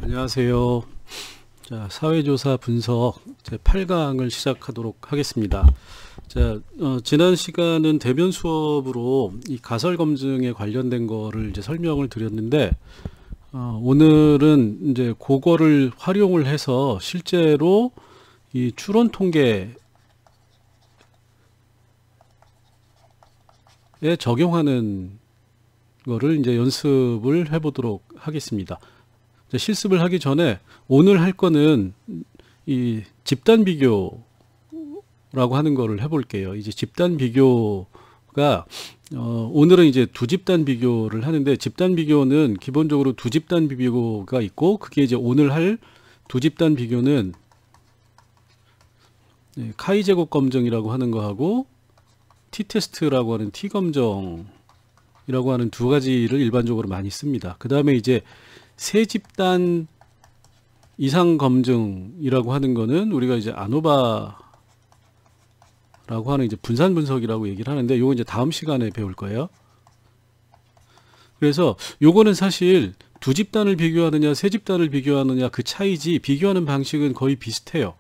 안녕하세요. 자, 사회조사 분석 제 8강을 시작하도록 하겠습니다. 자, 지난 시간은 대면 수업으로 이 가설 검증에 관련된 거를 이제 설명을 드렸는데, 오늘은 이제 그거를 활용을 해서 실제로 이 추론 통계에 적용하는 거를 이제 연습을 해보도록 하겠습니다. 실습을 하기 전에 오늘 할 거는 이 집단 비교라고 하는 거를 해볼게요. 이제 집단 비교가 오늘은 이제 두 집단 비교를 하는데, 집단 비교는 기본적으로 두 집단 비교가 있고, 그게 이제 오늘 할 두 집단 비교는 카이 제곱 검증이라고 하는 거하고 t-테스트라고 하는 t-검정이라고 하는 두 가지를 일반적으로 많이 씁니다. 그 다음에 이제 세 집단 이상 검증이라고 하는 거는 우리가 이제 아노바라고 하는 이제 분산 분석이라고 얘기를 하는데, 요거 이제 다음 시간에 배울 거예요. 그래서 요거는 사실 두 집단을 비교하느냐 세 집단을 비교하느냐 그 차이지, 비교하는 방식은 거의 비슷해요.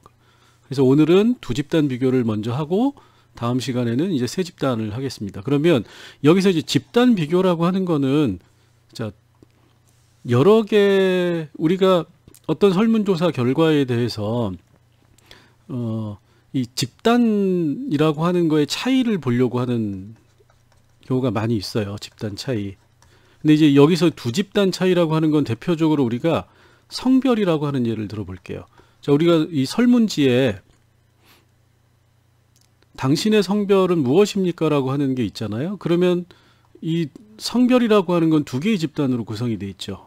그래서 오늘은 두 집단 비교를 먼저 하고 다음 시간에는 이제 세 집단을 하겠습니다. 그러면 여기서 이제 집단 비교라고 하는 거는, 자, 여러 개 우리가 어떤 설문조사 결과에 대해서 이 집단이라고 하는 거의 차이를 보려고 하는 경우가 많이 있어요. 집단 차이. 근데 이제 여기서 두 집단 차이라고 하는 건 대표적으로 우리가 성별이라고 하는 예를 들어볼게요. 자, 우리가 이 설문지에 당신의 성별은 무엇입니까? 라고 하는 게 있잖아요. 그러면 이 성별이라고 하는 건 두 개의 집단으로 구성이 되어 있죠.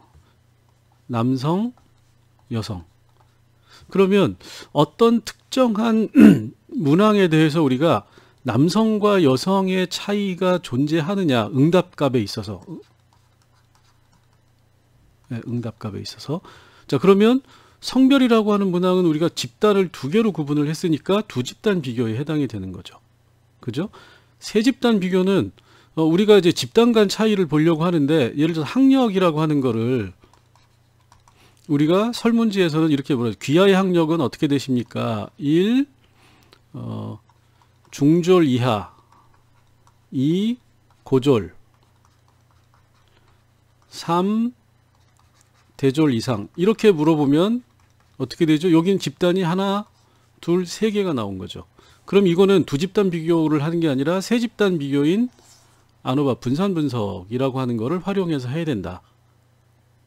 남성, 여성. 그러면 어떤 특정한 문항에 대해서 우리가 남성과 여성의 차이가 존재하느냐, 응답값에 있어서. 네, 응답값에 있어서. 자, 그러면 성별이라고 하는 문항은 우리가 집단을 두 개로 구분을 했으니까 두 집단 비교에 해당이 되는 거죠. 그죠? 세 집단 비교는 우리가 이제 집단 간 차이를 보려고 하는데, 예를 들어서 학력이라고 하는 거를 우리가 설문지에서는 이렇게 물어요. 귀하의 학력은 어떻게 되십니까? 1. 중졸 이하, 2. 고졸, 3. 대졸 이상. 이렇게 물어보면 어떻게 되죠? 여긴 집단이 하나, 둘, 세 개가 나온 거죠. 그럼 이거는 두 집단 비교를 하는 게 아니라 세 집단 비교인 아노바 분산 분석이라고 하는 거를 활용해서 해야 된다.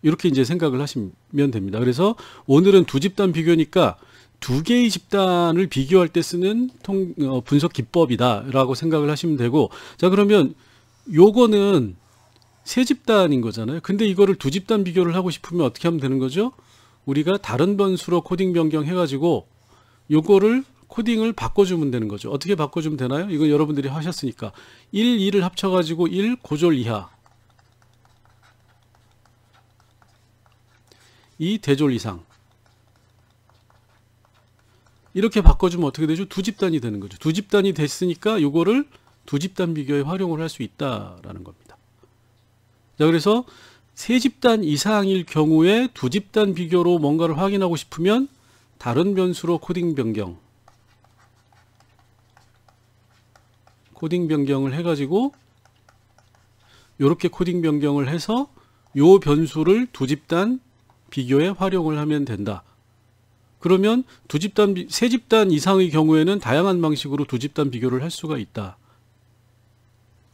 이렇게 이제 생각을 하시면 됩니다. 그래서 오늘은 두 집단 비교니까 두 개의 집단을 비교할 때 쓰는 분석 기법이다라고 생각을 하시면 되고, 자, 그러면 요거는 세 집단인 거잖아요. 근데 이거를 두 집단 비교를 하고 싶으면 어떻게 하면 되는 거죠? 우리가 다른 변수로 코딩 변경 해가지고 요거를 코딩을 바꿔주면 되는 거죠. 어떻게 바꿔주면 되나요? 이건 여러분들이 하셨으니까 1, 2를 합쳐가지고 1 고졸 이하, 2 대졸 이상, 이렇게 바꿔주면 어떻게 되죠? 두 집단이 되는 거죠. 두 집단이 됐으니까 요거를 두 집단 비교에 활용을 할 수 있다라는 겁니다. 자, 그래서 세 집단 이상일 경우에 두 집단 비교로 뭔가를 확인하고 싶으면 다른 변수로 코딩 변경을 해가지고 요렇게 코딩 변경을 해서 요 변수를 두 집단 비교에 활용을 하면 된다. 그러면 세 집단 이상의 경우에는 다양한 방식으로 두 집단 비교를 할 수가 있다.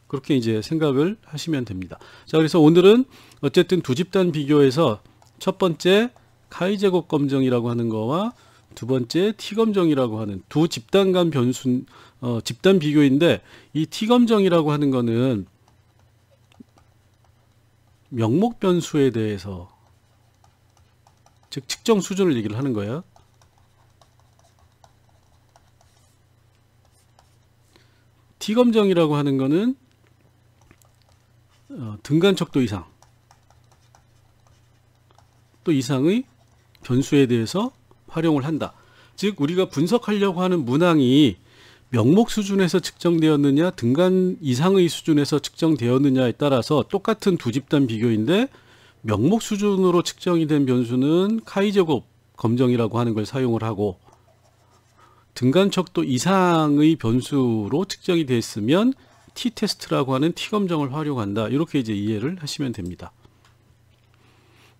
그렇게 이제 생각을 하시면 됩니다. 자, 그래서 오늘은 어쨌든 두 집단 비교에서 첫 번째 카이 제곱 검증이라고 하는 거와 두 번째 t-검정이라고 하는 두 집단 간 변수, 집단 비교인데, 이 t-검정이라고 하는 거는 명목 변수에 대해서, 즉 측정 수준을 얘기를 하는 거예요. t-검정이라고 하는 거는 등간 척도 이상, 또 이상의 변수에 대해서 활용을 한다. 즉 우리가 분석하려고 하는 문항이 명목 수준에서 측정되었느냐 등간 이상의 수준에서 측정되었느냐에 따라서 똑같은 두 집단 비교인데 명목 수준으로 측정이 된 변수는 카이-제곱 검정이라고 하는 걸 사용을 하고, 등간척도 이상의 변수로 측정이 됐으면 t-테스트라고 하는 t-검정을 활용한다. 이렇게 이제 이해를 하시면 됩니다.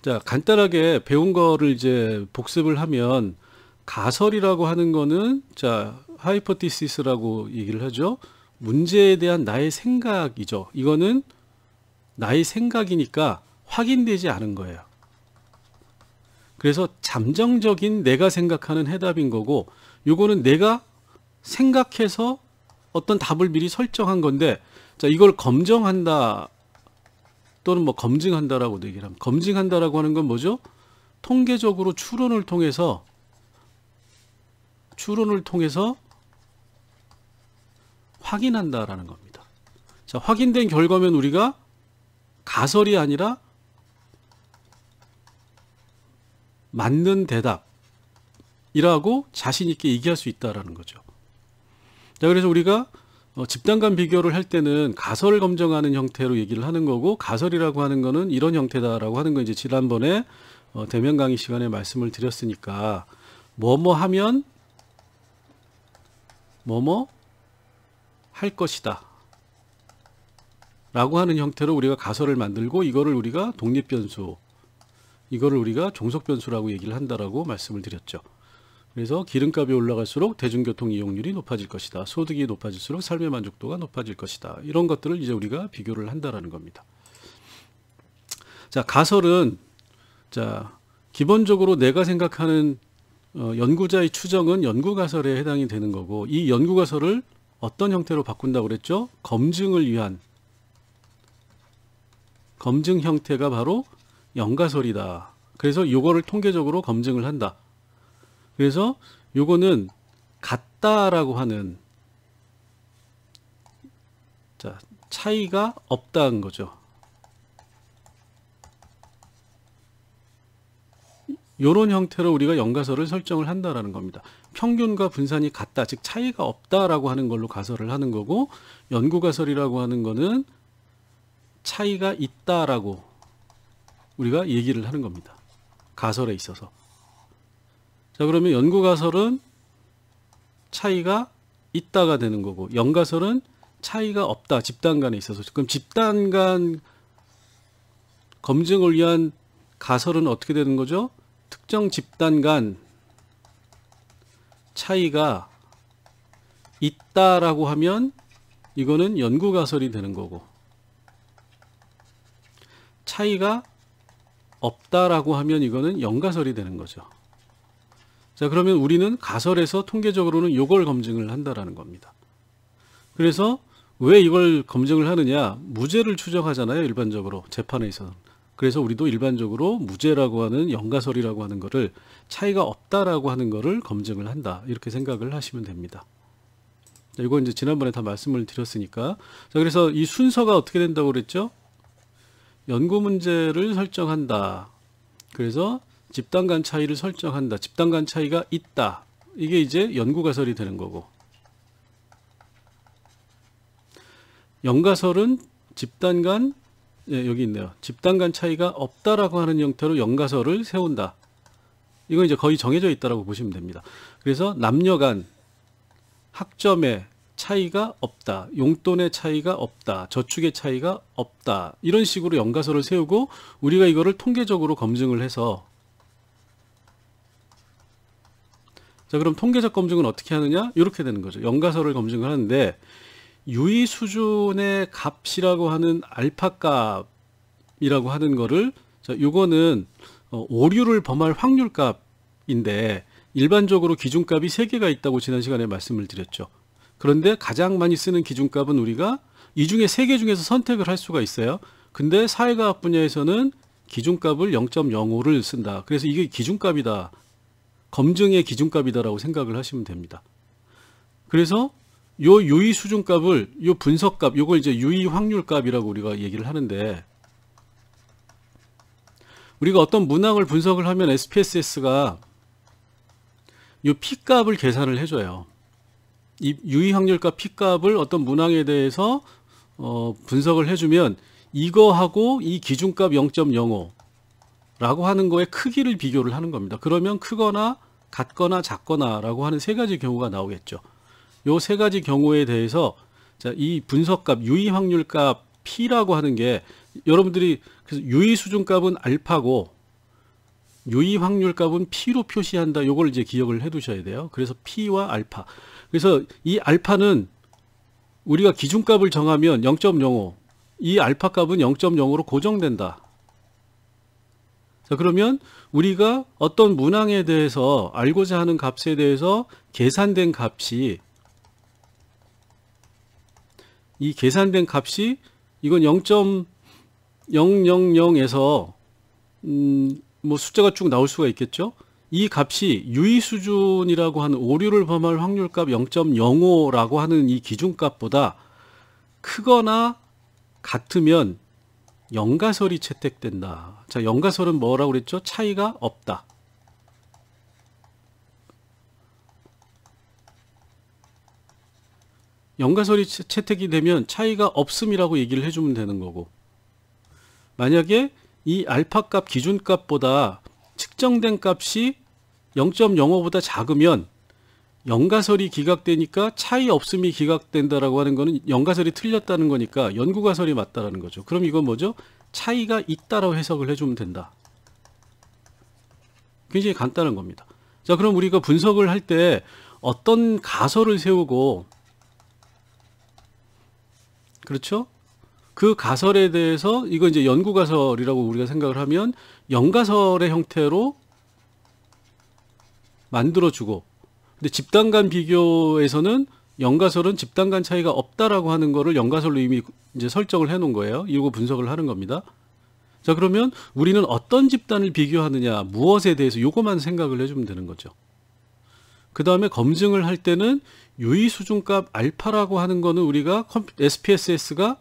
자, 간단하게 배운 거를 이제 복습을 하면, 가설이라고 하는 거는, 자, 하이포티시스라고 얘기를 하죠. 문제에 대한 나의 생각이죠. 이거는 나의 생각이니까 확인되지 않은 거예요. 그래서 잠정적인 내가 생각하는 해답인 거고, 요거는 내가 생각해서 어떤 답을 미리 설정한 건데, 자, 이걸 검정한다 또는 뭐 검증한다라고 얘기를 합니다. 검증한다라고 하는 건 뭐죠? 통계적으로 추론을 통해서 확인한다라는 겁니다. 자, 확인된 결과면 우리가 가설이 아니라 맞는 대답이라고 자신 있게 얘기할 수 있다라는 거죠. 자, 그래서 우리가 집단 간 비교를 할 때는 가설을 검증하는 형태로 얘기를 하는 거고, 가설이라고 하는 거는 이런 형태다라고 하는 거 이제 지난번에 대면 강의 시간에 말씀을 드렸으니까, 뭐뭐 하면 뭐뭐 할 것이다 라고 하는 형태로 우리가 가설을 만들고, 이거를 우리가 독립변수, 이거를 우리가 종속변수라고 얘기를 한다라고 말씀을 드렸죠. 그래서 기름값이 올라갈수록 대중교통 이용률이 높아질 것이다. 소득이 높아질수록 삶의 만족도가 높아질 것이다. 이런 것들을 이제 우리가 비교를 한다라는 겁니다. 자, 가설은, 자, 기본적으로 내가 생각하는 연구자의 추정은 연구가설에 해당이 되는 거고, 이 연구가설을 어떤 형태로 바꾼다고 그랬죠? 검증을 위한 검증 형태가 바로 연가설이다. 그래서 요거를 통계적으로 검증을 한다. 그래서 요거는 같다라고 하는, 자, 차이가 없다는 거죠. 요런 형태로 우리가 연가설을 설정을 한다라는 겁니다. 평균과 분산이 같다, 즉 차이가 없다라고 하는 걸로 가설을 하는 거고, 연구가설이라고 하는 거는 차이가 있다라고 우리가 얘기를 하는 겁니다. 가설에 있어서. 자, 그러면 연구가설은 차이가 있다가 되는 거고, 연가설은 차이가 없다, 집단 간에 있어서. 그럼 집단 간 검증을 위한 가설은 어떻게 되는 거죠? 특정 집단 간 차이가 있다라고 하면 이거는 연구가설이 되는 거고, 차이가 없다라고 하면 이거는 연가설이 되는 거죠. 자, 그러면 우리는 가설에서 통계적으로는 이걸 검증을 한다라는 겁니다. 그래서 왜 이걸 검증을 하느냐? 무죄를 추정하잖아요, 일반적으로 재판에 있어서. 그래서 우리도 일반적으로 무죄라고 하는 연가설이라고 하는 거를, 차이가 없다라고 하는 거를 검증을 한다, 이렇게 생각을 하시면 됩니다. 자, 이거 이제 지난번에 다 말씀을 드렸으니까. 자, 그래서 이 순서가 어떻게 된다고 그랬죠? 연구 문제를 설정한다. 그래서 집단 간 차이를 설정한다. 집단 간 차이가 있다. 이게 이제 연구가설이 되는 거고, 연가설은 집단 간, 예, 여기 있네요. 집단 간 차이가 없다라고 하는 형태로 연가설을 세운다. 이건 이제 거의 정해져 있다라고 보시면 됩니다. 그래서 남녀 간 학점의 차이가 없다, 용돈의 차이가 없다, 저축의 차이가 없다, 이런 식으로 연가설을 세우고, 우리가 이거를 통계적으로 검증을 해서, 자, 그럼 통계적 검증은 어떻게 하느냐? 이렇게 되는 거죠. 연가설을 검증을 하는데, 유의 수준의 값이라고 하는 알파 값이라고 하는 거를, 자, 요거는 오류를 범할 확률 값인데, 일반적으로 기준값이 3개가 있다고 지난 시간에 말씀을 드렸죠. 그런데 가장 많이 쓰는 기준값은 우리가 이 중에 3개 중에서 선택을 할 수가 있어요. 근데 사회과학 분야에서는 기준값을 0.05를 쓴다. 그래서 이게 기준값이다, 검증의 기준값이다라고 생각을 하시면 됩니다. 그래서 요 유의 수준값을, 요 분석값, 요걸 이제 유의 확률값이라고 우리가 얘기를 하는데, 우리가 어떤 문항을 분석을 하면 SPSS가 요 P값을 계산을 해줘요. 이 유의 확률값 P값을 어떤 문항에 대해서 분석을 해주면, 이거하고 이 기준값 0.05, 라고 하는 거의 크기를 비교를 하는 겁니다. 그러면 크거나 같거나 작거나 라고 하는 세 가지 경우가 나오겠죠. 요 세 가지 경우에 대해서 자, 이 분석값 유의 확률값 P라고 하는 게 여러분들이 그래서 유의 수준값은 알파고 유의 확률값은 P로 표시한다. 요걸 이제 기억을 해 두셔야 돼요. 그래서 P와 알파. 그래서 이 알파는 우리가 기준값을 정하면 0.05, 이 알파 값은 0.0으로 고정된다. 자, 그러면 우리가 어떤 문항에 대해서 알고자 하는 값에 대해서 계산된 값이 이 계산된 값이 이건 0.000에서 뭐 숫자가 쭉 나올 수가 있겠죠. 이 값이 유의 수준이라고 하는 오류를 범할 확률값 0.05라고 하는 이 기준값보다 크거나 같으면 영가설이 채택된다. 자, 영가설은 뭐라고 그랬죠? 차이가 없다. 영가설이 채택이 되면 차이가 없음이라고 얘기를 해주면 되는 거고, 만약에 이 알파 값 기준값보다 측정된 값이 0.05보다 작으면 영가설이 기각되니까 차이 없음이 기각된다라고 하는 거는 영가설이 틀렸다는 거니까 연구가설이 맞다라는 거죠. 그럼 이건 뭐죠? 차이가 있다라고 해석을 해주면 된다. 굉장히 간단한 겁니다. 자, 그럼 우리가 분석을 할 때 어떤 가설을 세우고, 그렇죠? 그 가설에 대해서 이거 이제 연구가설이라고 우리가 생각을 하면 영가설의 형태로 만들어주고, 근데 집단 간 비교에서는 영가설은 집단 간 차이가 없다라고 하는 거를 영가설로 이미 이제 설정을 해 놓은 거예요. 이거 분석을 하는 겁니다. 자, 그러면 우리는 어떤 집단을 비교하느냐, 무엇에 대해서 요거만 생각을 해주면 되는 거죠. 그 다음에 검증을 할 때는 유의 수준값 알파라고 하는 거는 우리가 SPSS가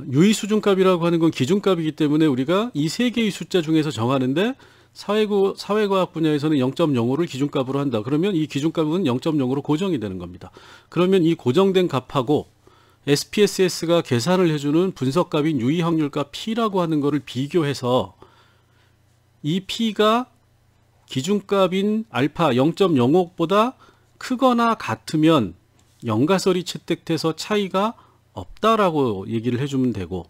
유의 수준값이라고 하는 건 기준값이기 때문에 우리가 이 세 개의 숫자 중에서 정하는데 사회과학 분야에서는 0.05를 기준값으로 한다. 그러면 이 기준값은 0.0으로 고정이 되는 겁니다. 그러면 이 고정된 값하고 SPSS가 계산을 해주는 분석값인 유의 확률값 P라고 하는 거를 비교해서 이 P가 기준값인 알파 0.05보다 크거나 같으면 영가설이 채택돼서 차이가 없다라고 얘기를 해주면 되고,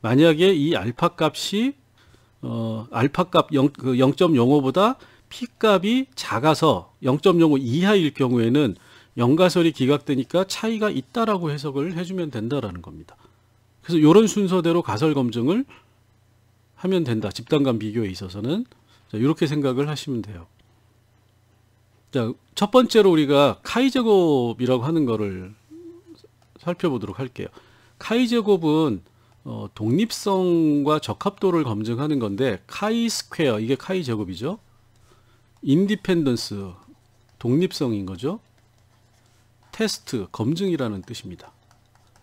만약에 이 알파 값이 알파 값 0.05보다 P 값이 작아서 0.05 이하일 경우에는 영가설이 기각되니까 차이가 있다라고 해석을 해주면 된다라는 겁니다. 그래서 이런 순서대로 가설 검증을 하면 된다. 집단 간 비교에 있어서는 자, 이렇게 생각을 하시면 돼요. 자, 첫 번째로 우리가 카이 제곱이라고 하는 거를 살펴보도록 할게요. 카이 제곱은 독립성과 적합도를 검증하는 건데, 카이 스퀘어, 이게 카이 제곱이죠. 인디펜던스, 독립성인 거죠. 테스트, 검증이라는 뜻입니다.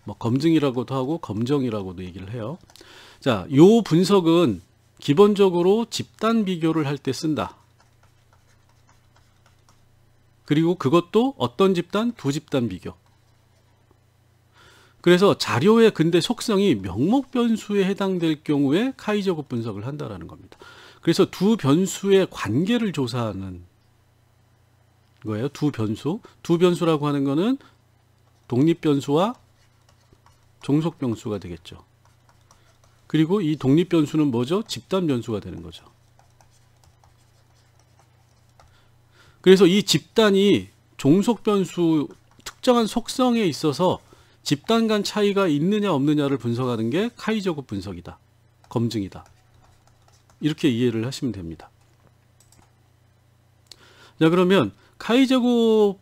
뭐 검증이라고도 하고 검정이라고도 얘기를 해요. 자, 요 분석은 기본적으로 집단 비교를 할 때 쓴다. 그리고 그것도 어떤 집단? 두 집단 비교. 그래서 자료의 근데 속성이 명목 변수에 해당될 경우에 카이 제곱 분석을 한다라는 겁니다. 그래서 두 변수의 관계를 조사하는 거예요. 두 변수. 두 변수라고 하는 거는 독립 변수와 종속 변수가 되겠죠. 그리고 이 독립 변수는 뭐죠? 집단 변수가 되는 거죠. 그래서 이 집단이 종속 변수 특정한 속성에 있어서 집단 간 차이가 있느냐 없느냐를 분석하는 게 카이 제곱 분석이다. 검증이다. 이렇게 이해를 하시면 됩니다. 자, 그러면 카이 제곱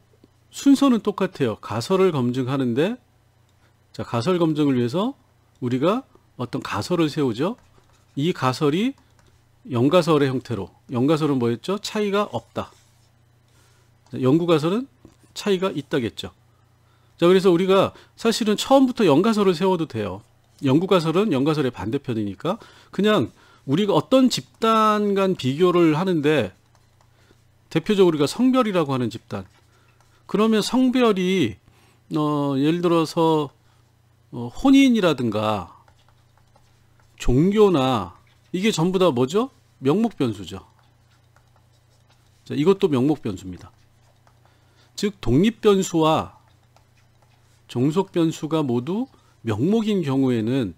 순서는 똑같아요. 가설을 검증하는데, 자, 가설 검증을 위해서 우리가 어떤 가설을 세우죠. 이 가설이 영가설의 형태로, 영가설은 뭐였죠? 차이가 없다. 연구가설은 차이가 있다겠죠. 자, 그래서 우리가 사실은 처음부터 영가설을 세워도 돼요. 연구가설은 영가설의 반대편이니까 그냥 우리가 어떤 집단 간 비교를 하는데, 대표적으로 우리가 성별이라고 하는 집단, 그러면 성별이 예를 들어서 혼인이라든가 종교나 이게 전부 다 뭐죠? 명목 변수죠. 자, 이것도 명목 변수입니다. 즉 독립 변수와 종속 변수가 모두 명목인 경우에는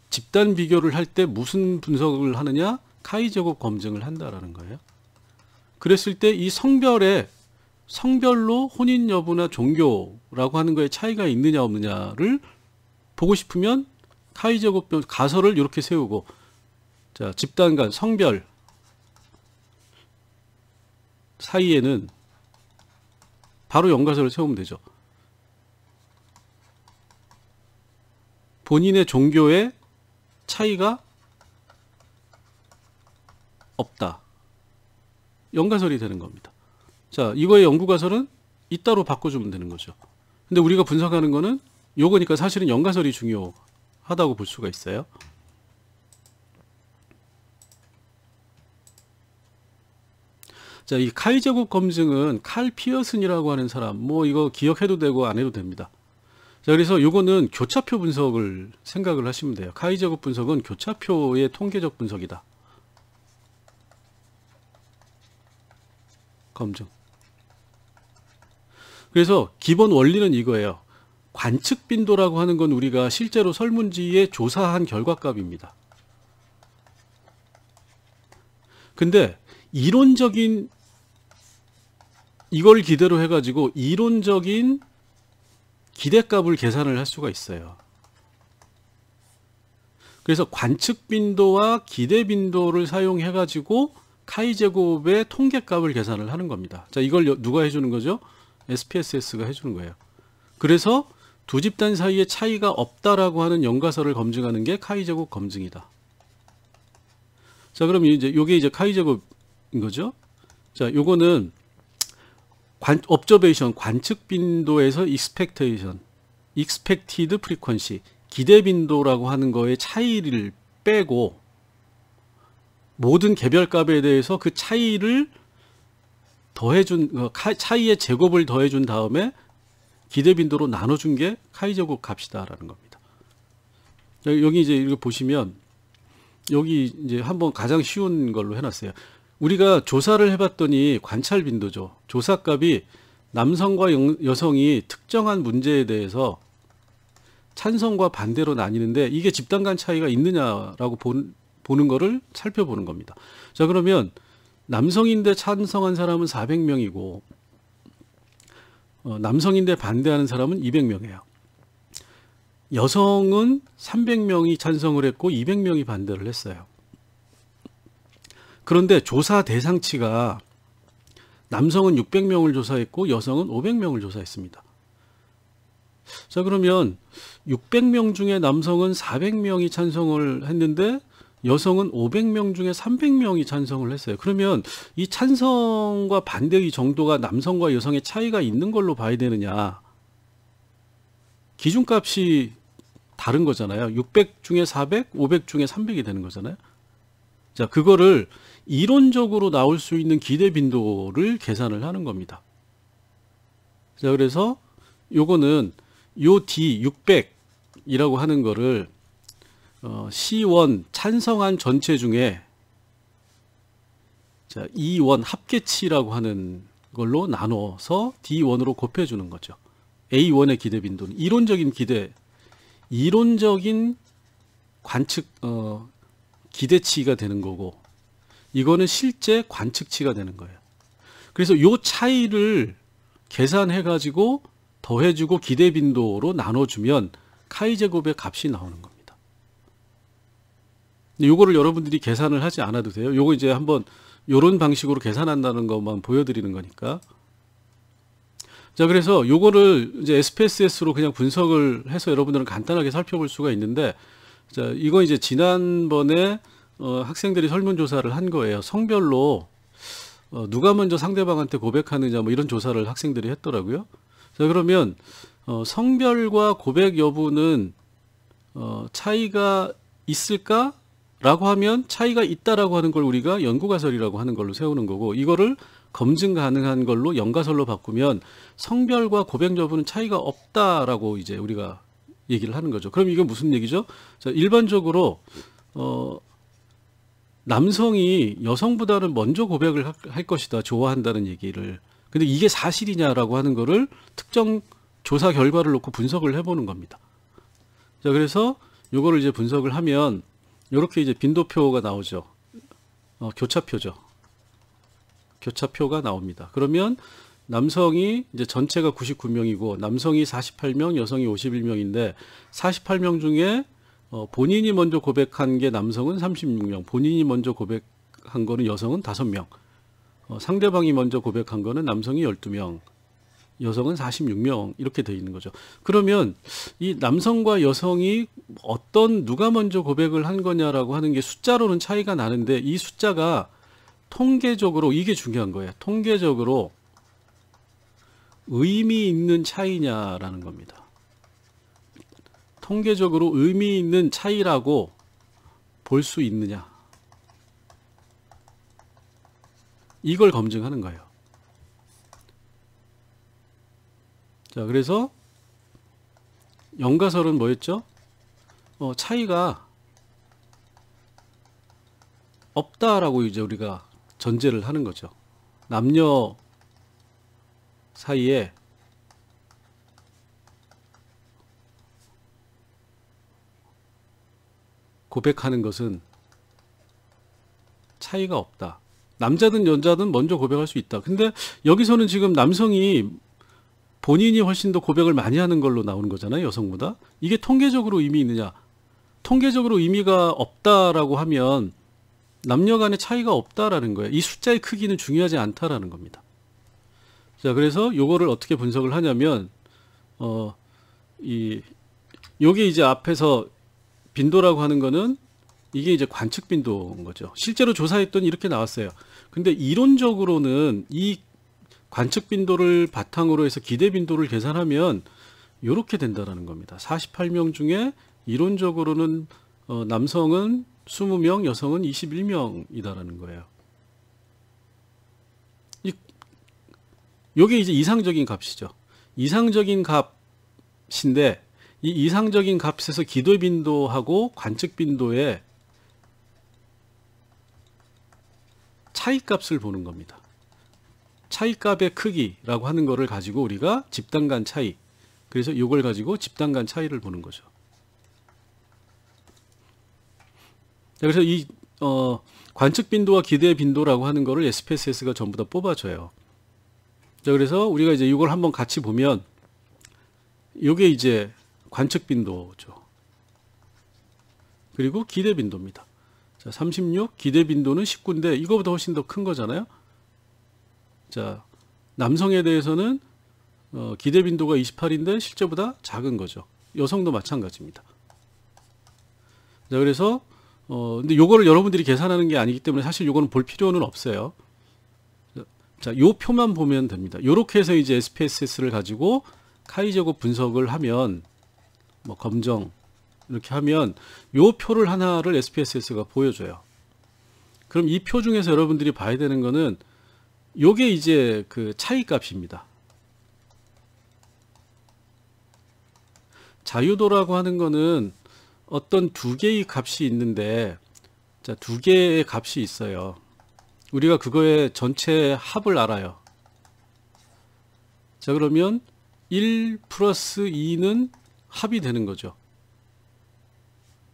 집단 비교를 할 때 무슨 분석을 하느냐? 카이 제곱 검증을 한다라는 거예요. 그랬을 때 이 성별로 혼인 여부나 종교라고 하는 거에 차이가 있느냐 없느냐를 보고 싶으면 카이 제곱 가설을 이렇게 세우고, 자, 집단 간 성별 사이에는 바로 연가설을 세우면 되죠. 본인의 종교에 차이가 없다. 연가설이 되는 겁니다. 자, 이거의 연구가설은 이따로 바꿔주면 되는 거죠. 근데 우리가 분석하는 거는 요거니까 사실은 연가설이 중요하다고 볼 수가 있어요. 자, 이 카이 제곱 검증은 칼 피어슨이라고 하는 사람, 뭐 이거 기억해도 되고 안 해도 됩니다. 자, 그래서 요거는 교차표 분석을 생각을 하시면 돼요. 카이 제곱 분석은 교차표의 통계적 분석이다. 검증. 그래서 기본 원리는 이거예요. 관측 빈도라고 하는 건 우리가 실제로 설문지에 조사한 결과값입니다. 근데 이론적인 이걸 기대로 해가지고 이론적인 기대값을 계산을 할 수가 있어요. 그래서 관측 빈도와 기대 빈도를 사용해가지고 카이 제곱의 통계값을 계산을 하는 겁니다. 자, 이걸 누가 해주는 거죠? SPSS가 해주는 거예요. 그래서 두 집단 사이에 차이가 없다라고 하는 연가설을 검증하는 게 카이 제곱 검증이다. 자, 그럼 이제 요게 이제 카이 제곱인 거죠. 자, 요거는 observation 관측 빈도에서 expectation, expected frequency 기대 빈도라고 하는 거의 차이를 빼고 모든 개별값에 대해서 그 차이를 더해준 차이의 제곱을 더해준 다음에 기대 빈도로 나눠준 게 카이 제곱 값이다라는 겁니다. 여기 이제 이거 보시면 여기 이제 한번 가장 쉬운 걸로 해놨어요. 우리가 조사를 해봤더니 관찰 빈도죠. 조사값이 남성과 여성이 특정한 문제에 대해서 찬성과 반대로 나뉘는데 이게 집단 간 차이가 있느냐라고 보는 거를 살펴보는 겁니다. 자, 그러면 남성인데 찬성한 사람은 400명이고 남성인데 반대하는 사람은 200명이에요. 여성은 300명이 찬성을 했고 200명이 반대를 했어요. 그런데 조사 대상치가 남성은 600명을 조사했고 여성은 500명을 조사했습니다. 자, 그러면 600명 중에 남성은 400명이 찬성을 했는데 여성은 500명 중에 300명이 찬성을 했어요. 그러면 이 찬성과 반대의 정도가 남성과 여성의 차이가 있는 걸로 봐야 되느냐? 기준값이 다른 거잖아요. 600 중에 400, 500 중에 300이 되는 거잖아요. 자, 그거를 이론적으로 나올 수 있는 기대 빈도를 계산을 하는 겁니다. 자, 그래서 요거는 요 D 600이라고 하는 거를 C1 찬성한 전체 중에 자, E1 합계치라고 하는 걸로 나눠서 D1으로 곱해주는 거죠. A1의 기대 빈도는 이론적인 관측 기대치가 되는 거고 이거는 실제 관측치가 되는 거예요. 그래서 요 차이를 계산해 가지고 더해주고 기대 빈도로 나눠주면 카이 제곱의 값이 나오는 겁니다. 요거를 여러분들이 계산을 하지 않아도 돼요. 요거 이제 한번 요런 방식으로 계산한다는 것만 보여드리는 거니까. 자, 그래서 요거를 이제 SPSS로 그냥 분석을 해서 여러분들은 간단하게 살펴볼 수가 있는데, 자, 이거 이제 지난번에 학생들이 설문조사를 한 거예요. 성별로 누가 먼저 상대방한테 고백하느냐 뭐 이런 조사를 학생들이 했더라고요. 자, 그러면 성별과 고백 여부는 차이가 있을까? 라고 하면 차이가 있다라고 하는 걸 우리가 연구가설이라고 하는 걸로 세우는 거고, 이거를 검증 가능한 걸로 연가설로 바꾸면 성별과 고백 여부는 차이가 없다라고 이제 우리가 얘기를 하는 거죠. 그럼 이건 무슨 얘기죠? 자, 일반적으로 남성이 여성보다는 먼저 고백을 할 것이다. 좋아한다는 얘기를. 근데 이게 사실이냐라고 하는 거를 특정 조사 결과를 놓고 분석을 해보는 겁니다. 자, 그래서 요거를 이제 분석을 하면 이렇게 이제 빈도표가 나오죠. 교차표죠. 교차표가 나옵니다. 그러면 남성이 이제 전체가 99명이고 남성이 48명, 여성이 51명인데 48명 중에 본인이 먼저 고백한 게 남성은 36명, 본인이 먼저 고백한 거는 여성은 5명, 상대방이 먼저 고백한 거는 남성이 12명, 여성은 46명 이렇게 되어 있는 거죠. 그러면 이 남성과 여성이 누가 먼저 고백을 한 거냐라고 하는 게 숫자로는 차이가 나는데 이 숫자가 통계적으로 이게 중요한 거예요. 통계적으로 의미 있는 차이냐라는 겁니다. 통계적으로 의미 있는 차이라고 볼 수 있느냐. 이걸 검증하는 거예요. 자, 그래서 영가설은 뭐였죠? 차이가 없다라고 이제 우리가 전제를 하는 거죠. 남녀 사이에 고백하는 것은 차이가 없다. 남자든 여자든 먼저 고백할 수 있다. 근데 여기서는 지금 남성이 본인이 훨씬 더 고백을 많이 하는 걸로 나오는 거잖아요. 여성보다. 이게 통계적으로 의미 있느냐. 통계적으로 의미가 없다라고 하면 남녀 간의 차이가 없다라는 거예요. 이 숫자의 크기는 중요하지 않다라는 겁니다. 자, 그래서 요거를 어떻게 분석을 하냐면 요게 이제 앞에서 빈도라고 하는 거는 이게 이제 관측 빈도인 거죠. 실제로 조사했더니 이렇게 나왔어요. 근데 이론적으로는 이 관측 빈도를 바탕으로 해서 기대 빈도를 계산하면 이렇게 된다라는 겁니다. 48명 중에 이론적으로는 남성은 20명, 여성은 21명이다라는 거예요. 이게 이제 이상적인 값이죠. 이상적인 값인데 이 이상적인 값에서 기대 빈도하고 관측 빈도의 차이값을 보는 겁니다. 차이값의 크기라고 하는 거를 가지고 우리가 집단 간 차이, 그래서 이걸 가지고 집단 간 차이를 보는 거죠. 그래서 이 관측 빈도와 기대 빈도라고 하는 거를 SPSS가 전부 다 뽑아줘요. 자, 그래서 우리가 이제 이걸 한번 같이 보면 이게 이제 관측 빈도죠. 그리고 기대 빈도입니다. 자, 36 기대 빈도는 19인데 이거보다 훨씬 더 큰 거잖아요. 자, 남성에 대해서는 기대 빈도가 28인데 실제보다 작은 거죠. 여성도 마찬가지입니다. 자, 그래서 근데 요거를 여러분들이 계산하는 게 아니기 때문에 사실 요거는 볼 필요는 없어요. 자, 요 표만 보면 됩니다. 요렇게 해서 이제 SPSS를 가지고 카이제곱 분석을 하면 뭐 검정 이렇게 하면 요 표를 하나를 SPSS가 보여줘요. 그럼 이 표 중에서 여러분들이 봐야 되는 거는 요게 이제 그 차이 값입니다. 자유도라고 하는 거는 어떤 두 개의 값이 있는데, 자, 두 개의 값이 있어요. 우리가 그거의 전체 합을 알아요. 자, 그러면 1 플러스 2는 합이 되는 거죠.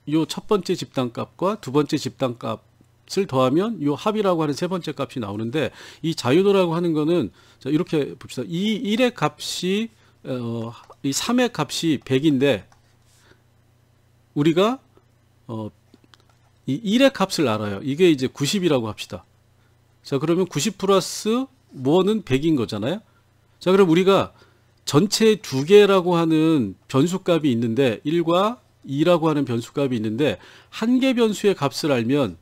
요 첫 번째 집단값과 두 번째 집단값을 더하면 요 합이라고 하는 세 번째 값이 나오는데, 이 자유도라고 하는 거는 자, 이렇게 봅시다. 이 1의 값이 이 3의 값이 100인데 우리가 이 1의 값을 알아요. 이게 이제 90이라고 합시다. 자, 그러면 90 플러스 뭐는 100인 거잖아요. 자, 그럼 우리가 전체 두 개라고 하는 변수값이 있는데 1과 2라고 하는 변수값이 있는데 한 개 변수의 값을 알면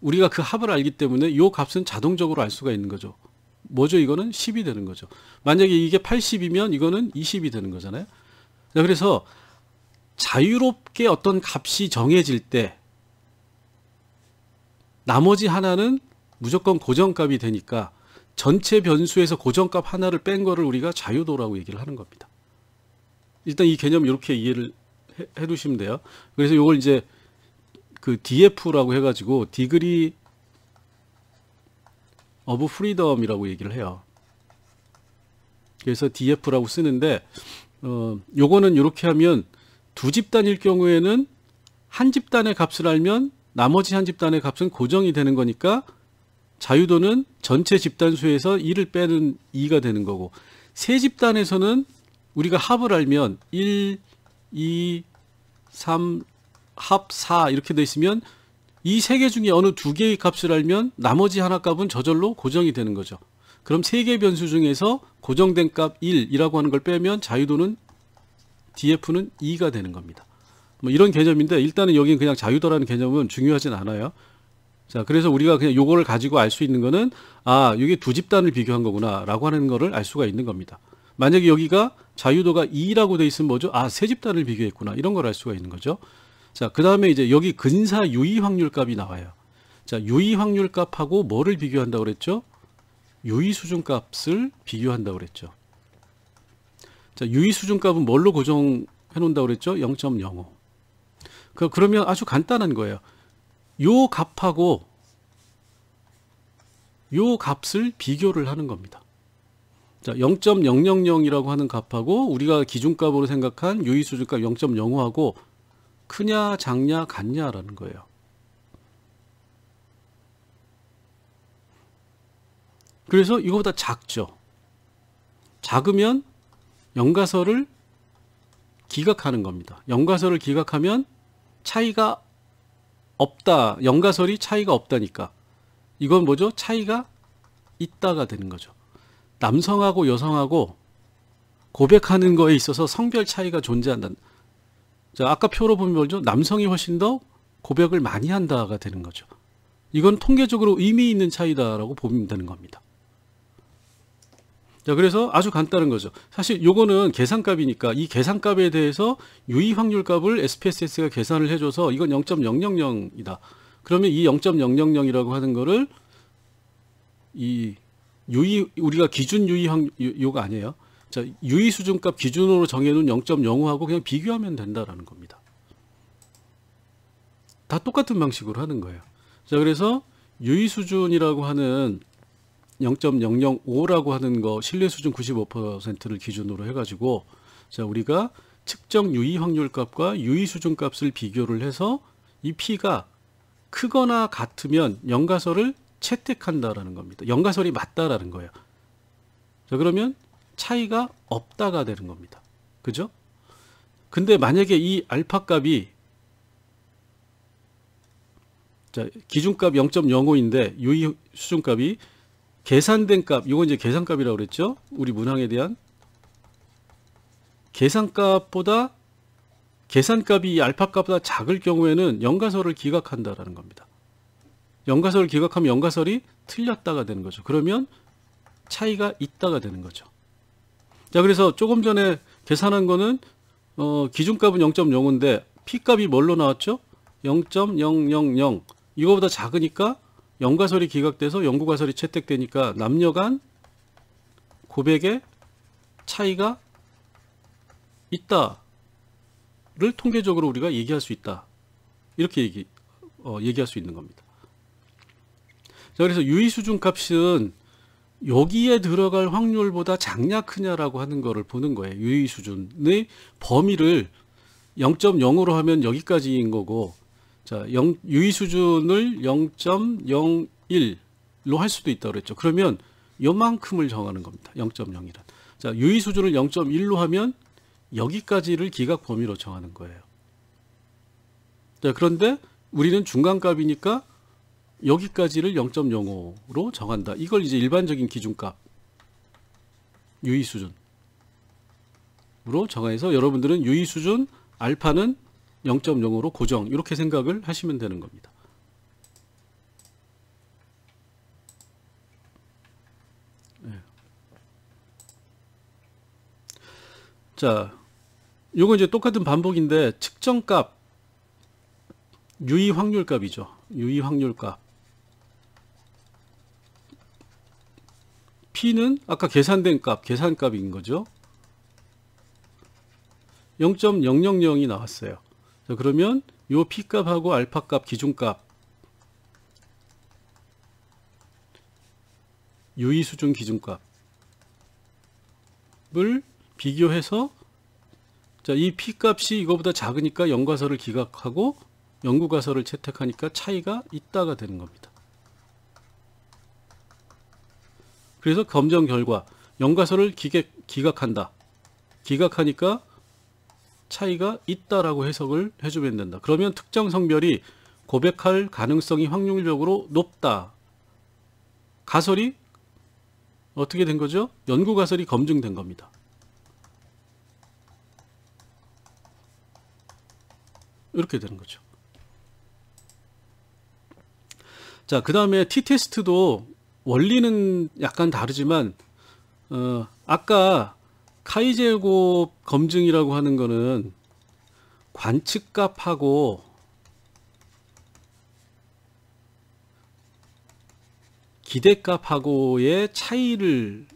우리가 그 합을 알기 때문에 이 값은 자동적으로 알 수가 있는 거죠. 뭐죠? 이거는 10이 되는 거죠. 만약에 이게 80이면 이거는 20이 되는 거잖아요. 자, 그래서 자유롭게 어떤 값이 정해질 때 나머지 하나는 무조건 고정값이 되니까 전체 변수에서 고정값 하나를 뺀 거를 우리가 자유도라고 얘기를 하는 겁니다. 일단 이 개념 이렇게 이해를 해 두시면 돼요. 그래서 이걸 이제 그 DF라고 해가지고 디그리 오브 프리덤이라고 얘기를 해요. 그래서 DF라고 쓰는데 요거는 이렇게 하면 두 집단일 경우에는 한 집단의 값을 알면 나머지 한 집단의 값은 고정이 되는 거니까 자유도는 전체 집단수에서 1을 빼는 2가 되는 거고, 세 집단에서는 우리가 합을 알면 1, 2, 3, 합 4 이렇게 돼 있으면 이 세 개 중에 어느 두 개의 값을 알면 나머지 하나 값은 저절로 고정이 되는 거죠. 그럼 세 개 변수 중에서 고정된 값 1이라고 하는 걸 빼면 자유도는 DF는 2가 되는 겁니다. 뭐 이런 개념인데, 일단은 여기는 그냥 자유도라는 개념은 중요하진 않아요. 자, 그래서 우리가 그냥 요거를 가지고 알 수 있는 거는, 아, 이게 두 집단을 비교한 거구나 라고 하는 거를 알 수가 있는 겁니다. 만약에 여기가 자유도가 2라고 돼 있으면 뭐죠? 아, 세 집단을 비교했구나, 이런 걸 알 수가 있는 거죠. 자, 그 다음에 이제 여기 근사 유의 확률 값이 나와요. 자, 유의 확률 값하고 뭐를 비교한다고 그랬죠? 유의 수준 값을 비교한다고 그랬죠. 자, 유의 수준 값은 뭘로 고정해 놓는다고 그랬죠? 0.05. 그러면 아주 간단한 거예요. 요 값하고 요 값을 비교를 하는 겁니다. 자, 0.000이라고 하는 값하고 우리가 기준값으로 생각한 유의 수준값 0.05하고 크냐 작냐 같냐라는 거예요. 그래서 이거보다 작죠. 작으면 영가설을 기각하는 겁니다. 영가설을 기각하면 차이가 없다. 영가설이 차이가 없다니까. 이건 뭐죠? 차이가 있다가 되는 거죠. 남성하고 여성하고 고백하는 거에 있어서 성별 차이가 존재한다. 자, 아까 표로 보면 뭐죠? 남성이 훨씬 더 고백을 많이 한다가 되는 거죠. 이건 통계적으로 의미 있는 차이다라고 보면 되는 겁니다. 자, 그래서 아주 간단한 거죠. 사실 요거는 계산값이니까 이 계산값에 대해서 유의 확률 값을 SPSS가 계산을 해줘서 이건 0.000이다. 그러면 이 0.000이라고 하는 거를 이 유의, 우리가 기준 유의 확률, 요거 아니에요. 자, 유의 수준값 기준으로 정해놓은 0.05하고 그냥 비교하면 된다라는 겁니다. 다 똑같은 방식으로 하는 거예요. 자, 그래서 유의 수준이라고 하는 0.005라고 하는 거 신뢰 수준 95%를 기준으로 해가지고, 자, 우리가 측정 유의 확률 값과 유의 수준 값을 비교를 해서 이 P가 크거나 같으면 영가설을 채택한다라는 겁니다. 영가설이 맞다라는 거예요. 자, 그러면 차이가 없다가 되는 겁니다. 그죠? 근데 만약에 이 알파 값이, 자, 기준값 0.05인데 유의 수준값이 계산된 값, 이건 이제 계산값이라고 그랬죠? 우리 문항에 대한 계산값보다, 계산값이 이 알파 값보다 작을 경우에는 영가설을 기각한다라는 겁니다. 영가설을 기각하면 영가설이 틀렸다가 되는 거죠. 그러면 차이가 있다가 되는 거죠. 자, 그래서 조금 전에 계산한 거는 기준값은 0.05인데 P값이 뭘로 나왔죠? 0.000. 이거보다 작으니까 영가설이 기각돼서 영구가설이 채택되니까 남녀간 고백의 차이가 있다를 통계적으로 우리가 얘기할 수 있다. 이렇게 얘기할 수 있는 겁니다. 자, 그래서 유의 수준 값은 여기에 들어갈 확률보다 작냐 크냐라고 하는 거를 보는 거예요. 유의 수준의 범위를 0.0으로 하면 여기까지인 거고, 자, 유의 수준을 0.01로 할 수도 있다고 그랬죠. 그러면 요만큼을 정하는 겁니다. 0.0이란. 자, 유의 수준을 0.1로 하면 여기까지를 기각 범위로 정하는 거예요. 자, 그런데 우리는 중간값이니까 여기까지를 0.05로 정한다. 이걸 이제 일반적인 기준값, 유의 수준으로 정해서 여러분들은 유의 수준 알파는 0.0으로 고정, 이렇게 생각을 하시면 되는 겁니다. 네. 자, 요거 이제 똑같은 반복인데 측정값, 유의 확률 값이죠. 유의 확률 값. P는 아까 계산된 값, 계산값인 거죠. 0.000이 나왔어요. 자, 그러면 요 P값하고 알파값 기준값 유의수준 기준값을 비교해서 자, 이 P값이 이거보다 작으니까 연과설을 기각하고 연구가설을 채택하니까 차이가 있다가 되는 겁니다. 그래서 검정 결과 연과설을 기각한다. 기각하니까 차이가 있다라고 해석을 해주면 된다. 그러면 특정 성별이 고백할 가능성이 확률적으로 높다. 가설이 어떻게 된 거죠? 연구가설이 검증된 겁니다. 이렇게 되는 거죠. 자, 그 다음에 T테스트도 원리는 약간 다르지만 아까 카이-제곱 검증이라고 하는 거는 관측값하고 기대값하고의 차이를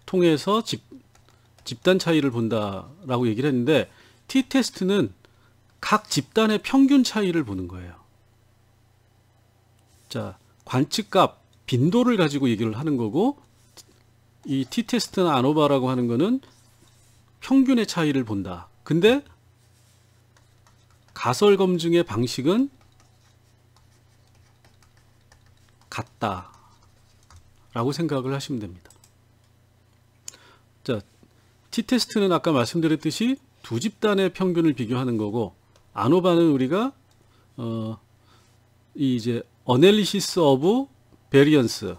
통해서 집단 차이를 본다라고 얘기를 했는데 T테스트는 각 집단의 평균 차이를 보는 거예요. 자, 관측값, 빈도를 가지고 얘기를 하는 거고 이 T테스트나 아노바라고 하는 거는 평균의 차이를 본다. 근데 가설 검증의 방식은 같다 라고 생각을 하시면 됩니다. 자, T테스트는 아까 말씀드렸듯이 두 집단의 평균을 비교하는 거고 아노바는 우리가 이제 어널리시스 오브 베리언스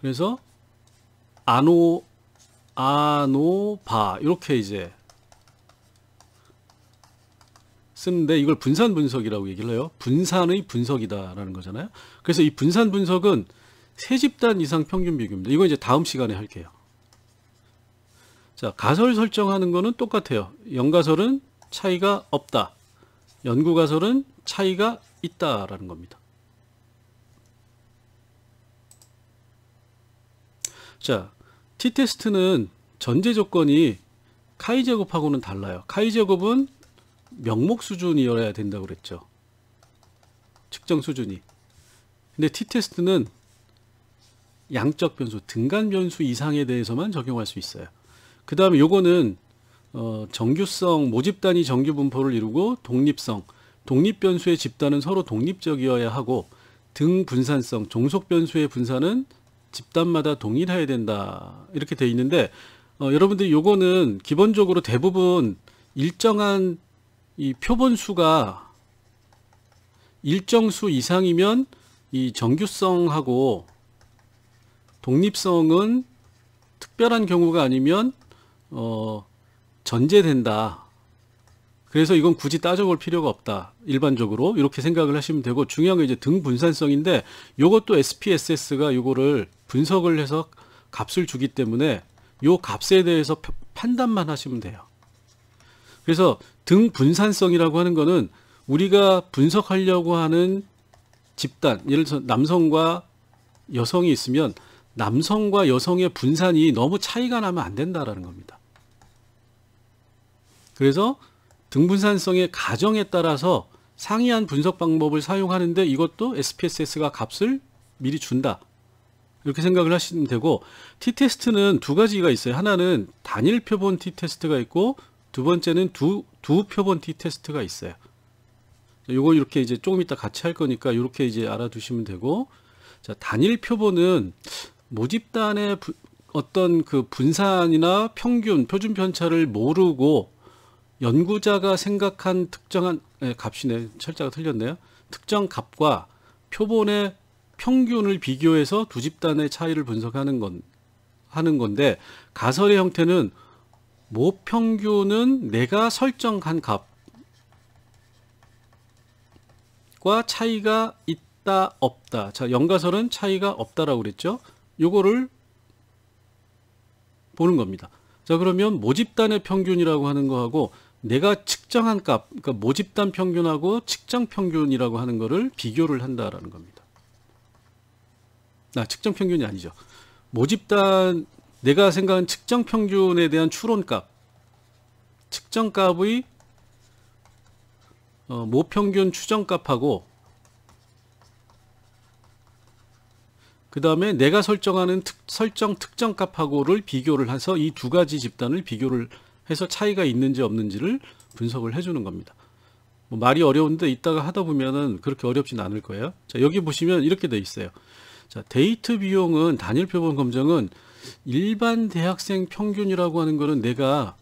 그래서 아노바 이렇게 이제 쓰는데 이걸 분산 분석이라고 얘기를 해요. 분산의 분석이다라는 거잖아요. 그래서 이 분산 분석은 세 집단 이상 평균 비교입니다. 이거 이제 다음 시간에 할게요. 자, 가설 설정하는 거는 똑같아요. 연가설은 차이가 없다. 연구가설은 차이가 있다라는 겁니다. 자, T테스트는 전제 조건이 카이-제곱하고는 달라요. 카이-제곱은 명목 수준이어야 된다고 그랬죠. 측정 수준이. 근데 T테스트는 양적 변수, 등간 변수 이상에 대해서만 적용할 수 있어요. 그 다음에 요거는 정규성, 모집단이 정규 분포를 이루고 독립성, 독립 변수의 집단은 서로 독립적이어야 하고 등 분산성, 종속 변수의 분산은 집단마다 동일해야 된다. 이렇게 돼 있는데 여러분들이 요거는 기본적으로 대부분 일정한 이 표본수가 일정 수 이상이면 이 정규성하고 독립성은 특별한 경우가 아니면 전제된다. 그래서 이건 굳이 따져볼 필요가 없다. 일반적으로 이렇게 생각을 하시면 되고 중요한 건 이제 등 분산성인데 요것도 SPSS가 요거를 분석을 해서 값을 주기 때문에 요 값에 대해서 판단만 하시면 돼요. 그래서 등 분산성이라고 하는 거는 우리가 분석하려고 하는 집단, 예를 들어서 남성과 여성이 있으면 남성과 여성의 분산이 너무 차이가 나면 안 된다라는 겁니다. 그래서 등분산성의 가정에 따라서 상이한 분석 방법을 사용하는데 이것도 SPSS가 값을 미리 준다. 이렇게 생각을 하시면 되고 T테스트는 두 가지가 있어요. 하나는 단일 표본 T테스트가 있고 두 번째는 두 표본 T테스트가 있어요. 요거 이렇게 이제 조금 이따 같이 할 거니까 이렇게 이제 알아두시면 되고 자, 단일 표본은 모집단의 어떤 그 분산이나 평균, 표준 편차를 모르고 연구자가 생각한 특정한 값이네. 철자가 틀렸네요. 특정 값과 표본의 평균을 비교해서 두 집단의 차이를 분석하는 건데 가설의 형태는 모평균은 내가 설정한 값과 차이가 있다 없다. 자, 연가설은 차이가 없다라고 그랬죠. 요거를 보는 겁니다. 자, 그러면 모집단의 평균이라고 하는 거하고 내가 측정한 값, 그러니까 모집단 평균하고 측정 평균이라고 하는 거를 비교를 한다라는 겁니다. 측정 평균이 아니죠. 모집단 내가 생각한 측정 평균에 대한 추론값, 측정값의 모평균 추정값하고 그 다음에 내가 설정하는 특정값하고를 비교를 해서 이 두 가지 집단을 비교를 해서 차이가 있는지 없는지를 분석을 해주는 겁니다. 뭐 말이 어려운데 이따가 하다 보면은 그렇게 어렵진 않을 거예요. 자, 여기 보시면 이렇게 돼 있어요. 자, 데이트 비용은 단일 표본 검정은 일반 대학생 평균이라고 하는 거는 내가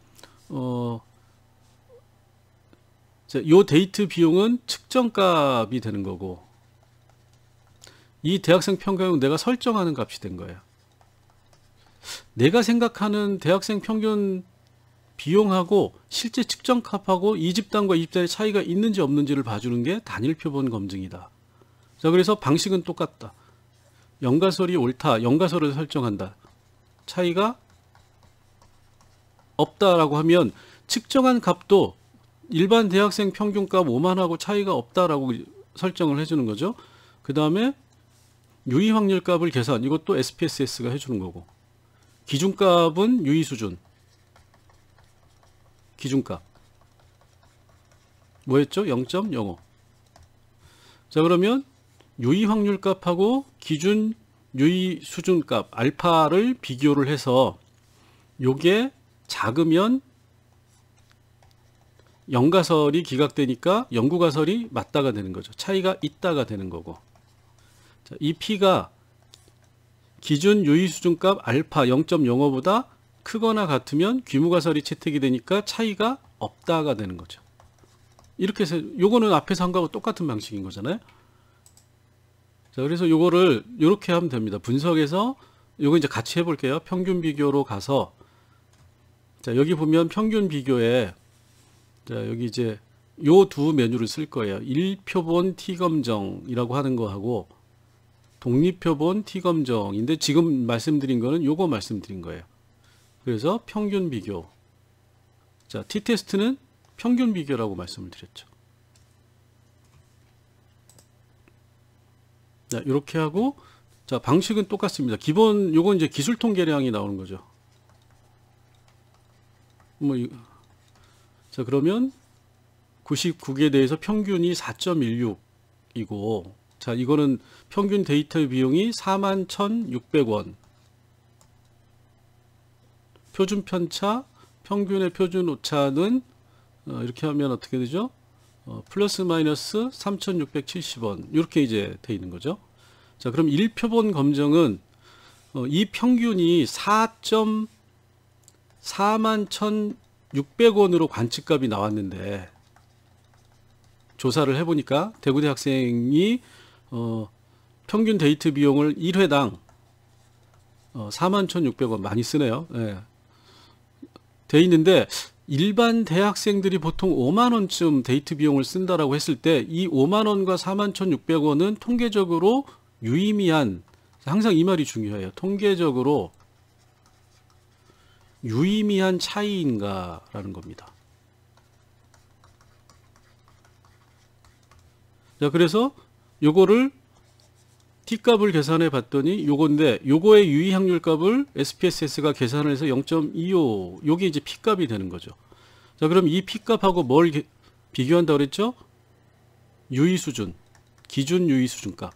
자, 요 데이트 비용은 측정값이 되는 거고 이 대학생 평균은 내가 설정하는 값이 된 거예요. 내가 생각하는 대학생 평균 비용하고 실제 측정값하고 이 집단과 이 집단의 차이가 있는지 없는지를 봐주는 게 단일 표본 검증이다. 자, 그래서 방식은 똑같다. 연가설이 옳다. 연가설을 설정한다. 차이가 없다라고 하면 측정한 값도 일반 대학생 평균값 5만하고 차이가 없다라고 설정을 해주는 거죠. 그 다음에 유의 확률 값을 계산, 이것도 SPSS가 해주는 거고, 기준값은 유의 수준, 기준값 뭐였죠? 0.05. 자, 그러면 유의 확률 값하고 기준 유의 수준 값 알파를 비교를 해서 요게 작으면 연가설이 기각되니까 연구가설이 맞다가 되는 거죠. 차이가 있다가 되는 거고. 자, 이 P가 기준 유의 수준값 알파 0.05보다 크거나 같으면 귀무가설이 채택이 되니까 차이가 없다가 되는 거죠. 이렇게 해서 요거는 앞에서 한 거하고 똑같은 방식인 거잖아요. 자, 그래서 요거를 요렇게 하면 됩니다. 분석해서 요거 이제 같이 해볼게요. 평균 비교로 가서 자, 여기 보면 평균 비교에 자, 여기 이제 요 두 메뉴를 쓸 거예요. 1표본 T검정이라고 하는 거하고 독립표본 T검정인데 지금 말씀드린 거는 요거 말씀드린 거예요. 그래서 평균 비교. 자, T테스트는 평균 비교라고 말씀을 드렸죠. 자, 이렇게 하고 자, 방식은 똑같습니다. 기본 요건 이제 기술 통계량이 나오는 거죠. 자, 그러면 99개에 대해서 평균이 4.16이고 자, 이거는 평균 데이터 비용이 41,600원. 표준 편차, 평균의 표준 오차는 이렇게 하면 어떻게 되죠? 플러스 마이너스 3,670원. 이렇게 이제 돼 있는 거죠. 자, 그럼 1표본 검정은 이 평균이 41,600원으로 관측값이 나왔는데 조사를 해보니까 대구대 학생이 평균 데이트 비용을 1회당 41,600원 많이 쓰네요. 예. 돼 있는데 일반 대학생들이 보통 5만원쯤 데이트 비용을 쓴다라고 했을 때 이 5만원과 41,600원은 통계적으로 유의미한, 항상 이 말이 중요해요. 통계적으로 유의미한 차이인가 라는 겁니다. 자, 그래서 요거를 T값을 계산해 봤더니 요건데 요거의 유의 확률 값을 SPSS가 계산을 해서 0.25 요게 이제 P값이 되는 거죠. 자, 그럼 이 P값하고 뭘 비교한다고 그랬죠? 유의 수준, 기준 유의 수준 값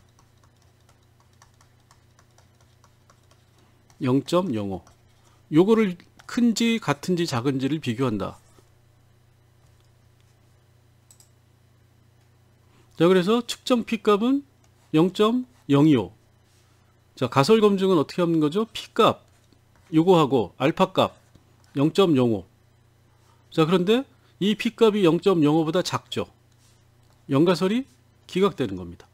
0.05 요거를 큰지 같은지 작은지를 비교한다. 자, 그래서 측정 P값은 0.025. 자, 가설 검증은 어떻게 하는 거죠? P값 요거하고 알파값 0.05. 자, 그런데 이 P값이 0.05보다 작죠. 연가설이 기각되는 겁니다.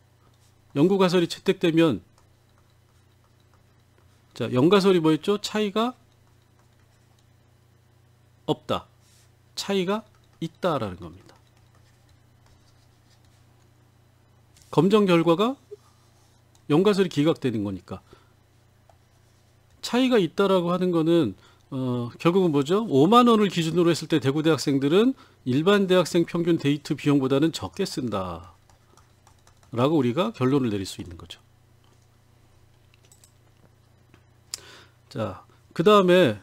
연구가설이 채택되면 자, 연가설이 뭐였죠? 차이가 없다. 차이가 있다라는 겁니다. 검정 결과가 연가설이 기각되는 거니까 차이가 있다라고 하는 거는 결국은 뭐죠? 5만 원을 기준으로 했을 때 대구 대학생들은 일반 대학생 평균 데이트 비용보다는 적게 쓴다 라고 우리가 결론을 내릴 수 있는 거죠. 자, 그 그 다음에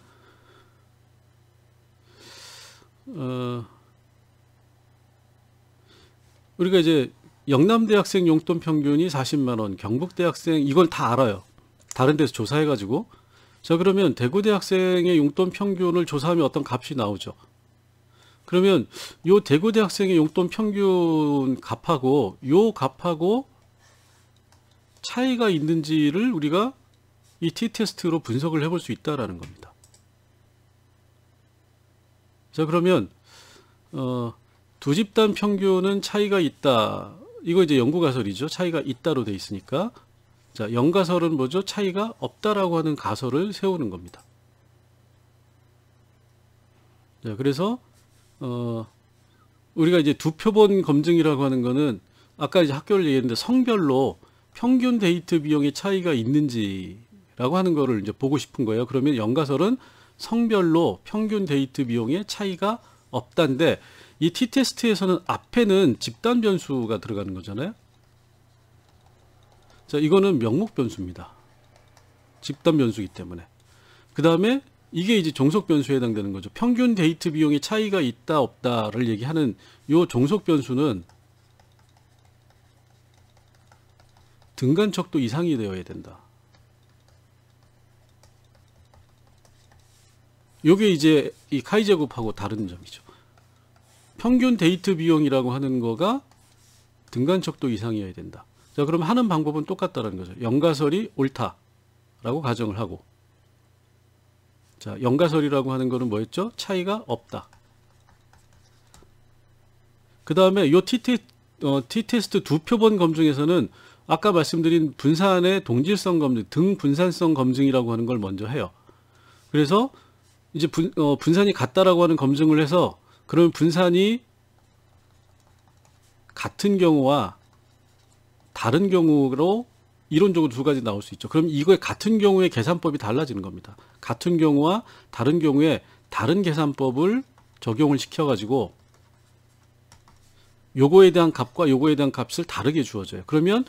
우리가 이제 영남대학생 용돈 평균이 40만 원, 경북대학생 이걸 다 알아요. 다른 데서 조사해가지고. 자, 그러면 대구대학생의 용돈 평균을 조사하면 어떤 값이 나오죠. 그러면 요 대구대학생의 용돈 평균 값하고 요 값하고 차이가 있는지를 우리가 이 t-테스트로 분석을 해볼 수 있다라는 겁니다. 자, 그러면 두 집단 평균은 차이가 있다. 이거 이제 연구가설이죠. 차이가 있다로 돼 있으니까. 자, 연가설은 뭐죠? 차이가 없다라고 하는 가설을 세우는 겁니다. 자, 그래서 우리가 이제 두 표본 검증이라고 하는 거는 아까 이제 학교를 얘기했는데 성별로 평균 데이트 비용의 차이가 있는지라고 하는 거를 이제 보고 싶은 거예요. 그러면 연가설은 성별로 평균 데이트 비용의 차이가 없다인데 이 t-테스트에서는 앞에는 집단 변수가 들어가는 거잖아요. 자, 이거는 명목 변수입니다. 집단 변수이기 때문에. 그 다음에 이게 이제 종속 변수에 해당되는 거죠. 평균 데이트 비용의 차이가 있다 없다를 얘기하는 요 종속 변수는 등간척도 이상이 되어야 된다. 요게 이제 이 카이 제곱하고 다른 점이죠. 평균 데이트 비용이라고 하는 거가 등간척도 이상이어야 된다. 자, 그럼 하는 방법은 똑같다는 거죠. 연가설이 옳다라고 가정을 하고. 자, 연가설이라고 하는 거는 뭐였죠? 차이가 없다. 그 다음에 요 t-테스트 두 표본 검증에서는 아까 말씀드린 분산의 동질성 검증, 등분산성 검증이라고 하는 걸 먼저 해요. 그래서 이제 분산이 같다라고 하는 검증을 해서 그러면 분산이 같은 경우와 다른 경우로 이론적으로 두 가지 나올 수 있죠. 그럼 이거의 같은 경우의 계산법이 달라지는 겁니다. 같은 경우와 다른 경우에 다른 계산법을 적용을 시켜가지고 요거에 대한 값과 요거에 대한 값을 다르게 주어져요. 그러면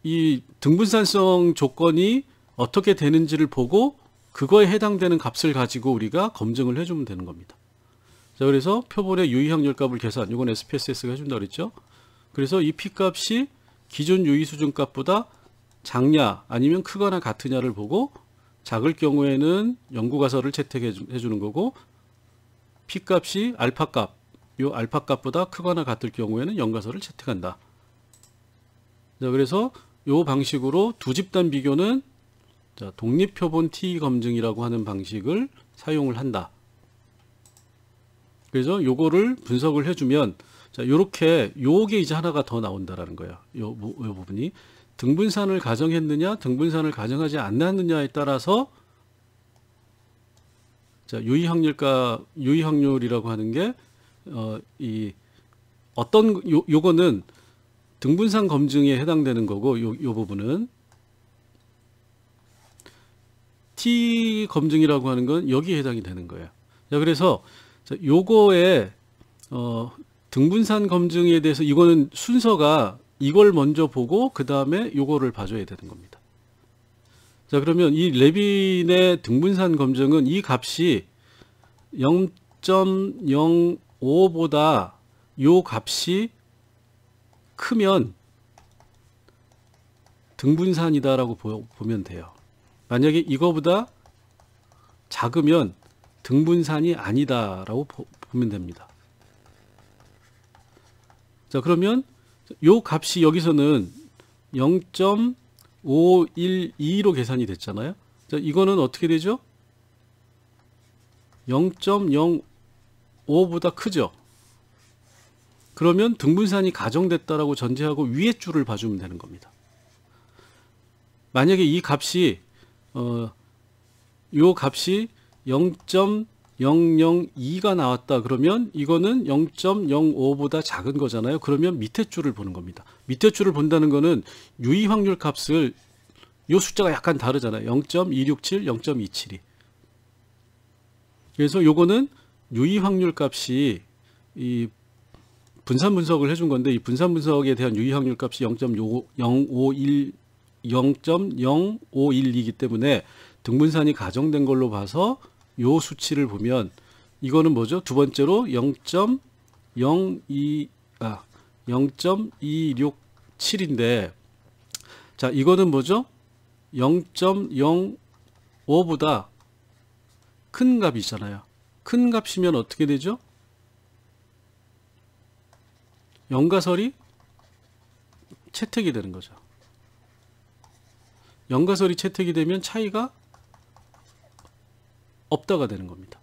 이 등분산성 조건이 어떻게 되는지를 보고 그거에 해당되는 값을 가지고 우리가 검증을 해주면 되는 겁니다. 자, 그래서 표본의 유의확률 값을 계산, 이건 SPSS가 해준다 그랬죠. 그래서 이 P값이 기존 유의 수준 값보다 작냐 아니면 크거나 같으냐를 보고 작을 경우에는 연구가설을 채택해 주는 거고 P값이 알파값, 요 알파값보다 크거나 같을 경우에는 연가설을 채택한다. 자, 그래서 요 방식으로 두 집단 비교는 자, 독립표본 T 검증이라고 하는 방식을 사용을 한다. 그래서 요거를 분석을 해주면 자, 요렇게 요게 이제 하나가 더 나온다라는 거예요. 요 부분이 등분산을 가정했느냐, 등분산을 가정하지 않았느냐에 따라서 자, 유의확률이라고 하는 게 요거는 등분산 검증에 해당되는 거고 요 부분은 T 검증이라고 하는 건 여기에 해당이 되는 거예요. 자, 그래서 자, 요거에 등분산 검증에 대해서 이거는 순서가 이걸 먼저 보고 그 다음에 요거를 봐줘야 되는 겁니다. 자, 그러면 이 레빈의 등분산 검증은 이 값이 0.05보다 요 값이 크면 등분산이다라고 보면 돼요. 만약에 이거보다 작으면 등분산이 아니다라고 보면 됩니다. 자, 그러면 요 값이 여기서는 0.512로 계산이 됐잖아요. 자, 이거는 어떻게 되죠? 0.05보다 크죠. 그러면 등분산이 가정됐다라고 전제하고 위에 줄을 봐주면 되는 겁니다. 만약에 이 값이 요 값이 0.002가 나왔다 그러면 이거는 0.05보다 작은 거잖아요. 그러면 밑에 줄을 보는 겁니다. 밑에 줄을 본다는 거는 유의 확률 값을 요 숫자가 약간 다르잖아요. 0.267, 0.272. 그래서 요거는 유의 확률 값이 이 분산 분석을 해준 건데 이 분산 분석에 대한 유의 확률 값이 0.051이기 때문에 등분산이 가정된 걸로 봐서 요 수치를 보면 이거는 뭐죠? 두 번째로 0.267인데 자, 이거는 뭐죠? 0.05보다 큰 값이잖아요. 큰 값이면 어떻게 되죠? 영가설이 채택이 되는 거죠. 영가설이 채택이 되면 차이가 없다가 되는 겁니다.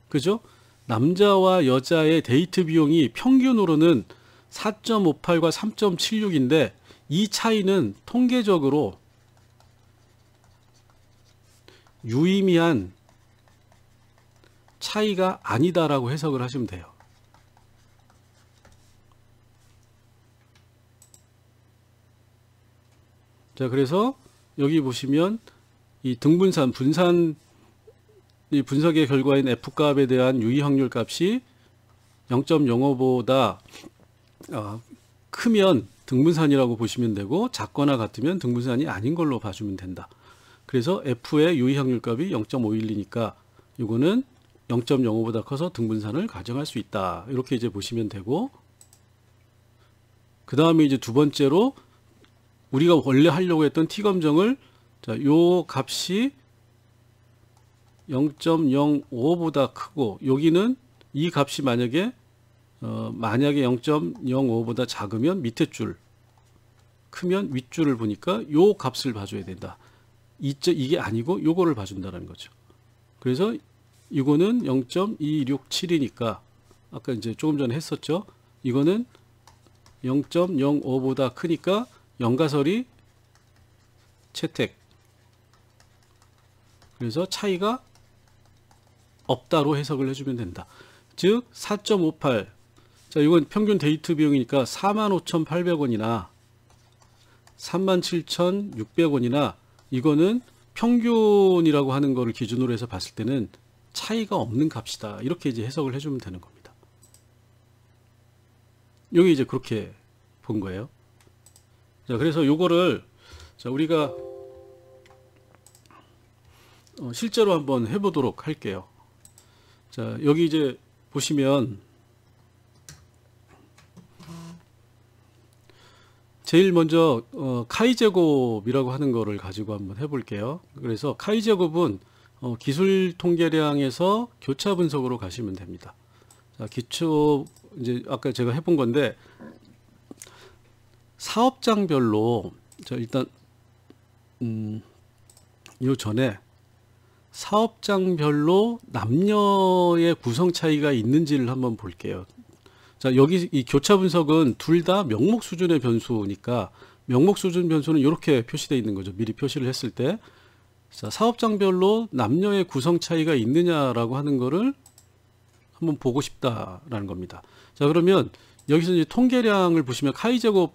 그죠? 남자와 여자의 데이트 비용이 평균으로는 4.58과 3.76인데 이 차이는 통계적으로 유의미한 차이가 아니다라고 해석을 하시면 돼요. 자, 그래서 여기 보시면 이 등분산, 이 분석의 결과인 F값에 대한 유의 확률 값이 0.05보다 크면 등분산이라고 보시면 되고 작거나 같으면 등분산이 아닌 걸로 봐주면 된다. 그래서 F의 유의 확률 값이 0.512니까 이거는 0.05보다 커서 등분산을 가정할 수 있다. 이렇게 이제 보시면 되고, 그 다음에 이제 두 번째로 우리가 원래 하려고 했던 T검정을, 자, 요 값이 0.05보다 크고, 여기는 이 값이 만약에 0.05보다 작으면 밑에 줄, 크면 윗줄을 보니까 요 값을 봐줘야 된다. 이게 아니고 요거를 봐준다는 거죠. 그래서 이거는 0.267이니까 아까 이제 조금 전에 했었죠. 이거는 0.05보다 크니까 영가설이 채택. 그래서 차이가 없다로 해석을 해주면 된다. 즉 4.58. 자, 이건 평균 데이트 비용이니까 45,800원이나 37,600원이나 이거는 평균이라고 하는 거를 기준으로 해서 봤을 때는 차이가 없는 값이다. 이렇게 이제 해석을 해주면 되는 겁니다. 여기 이제 그렇게 본 거예요. 자, 그래서 요거를 자, 우리가 실제로 한번 해보도록 할게요. 자, 여기 이제 보시면 제일 먼저 카이 제곱이라고 하는 거를 가지고 한번 해볼게요. 그래서 카이 제곱은 기술 통계량에서 교차 분석으로 가시면 됩니다. 자, 기초 이제 아까 제가 해본 건데 사업장별로 자, 일단 요 전에 사업장별로 남녀의 구성 차이가 있는지를 한번 볼게요. 자, 여기 이 교차 분석은 둘 다 명목 수준의 변수니까 명목 수준 변수는 이렇게 표시되어 있는 거죠. 미리 표시를 했을 때. 자, 사업장별로 남녀의 구성 차이가 있느냐라고 하는 거를 한번 보고 싶다라는 겁니다. 자, 그러면 여기서 이제 통계량을 보시면 카이 제곱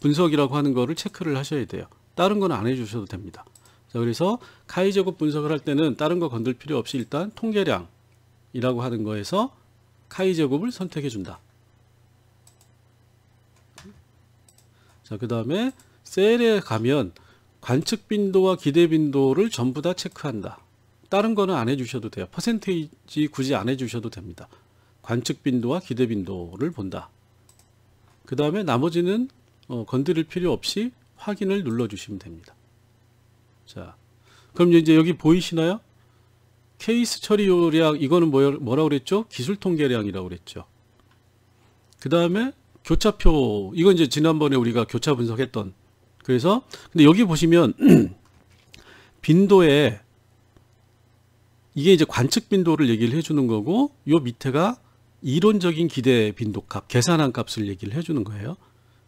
분석이라고 하는 거를 체크를 하셔야 돼요. 다른 건 안 해주셔도 됩니다. 자, 그래서 카이 제곱 분석을 할 때는 다른 거 건들 필요 없이 일단 통계량이라고 하는 거에서 카이 제곱을 선택해 준다. 자, 그 다음에 셀에 가면 관측 빈도와 기대 빈도를 전부 다 체크한다. 다른 거는 안 해주셔도 돼요. 퍼센테이지 굳이 안 해주셔도 됩니다. 관측 빈도와 기대 빈도를 본다. 그 다음에 나머지는 건드릴 필요 없이 확인을 눌러주시면 됩니다. 자, 그럼 이제 여기 보이시나요? 케이스 처리 요량, 이거는 뭐라고 그랬죠? 기술 통계량이라고 그랬죠. 그 다음에 교차표, 이건 이제 지난번에 우리가 교차 분석했던. 그래서, 근데 여기 보시면, 빈도에, 이게 이제 관측 빈도를 얘기를 해주는 거고, 요 밑에가 이론적인 기대 빈도 값, 계산한 값을 얘기를 해주는 거예요.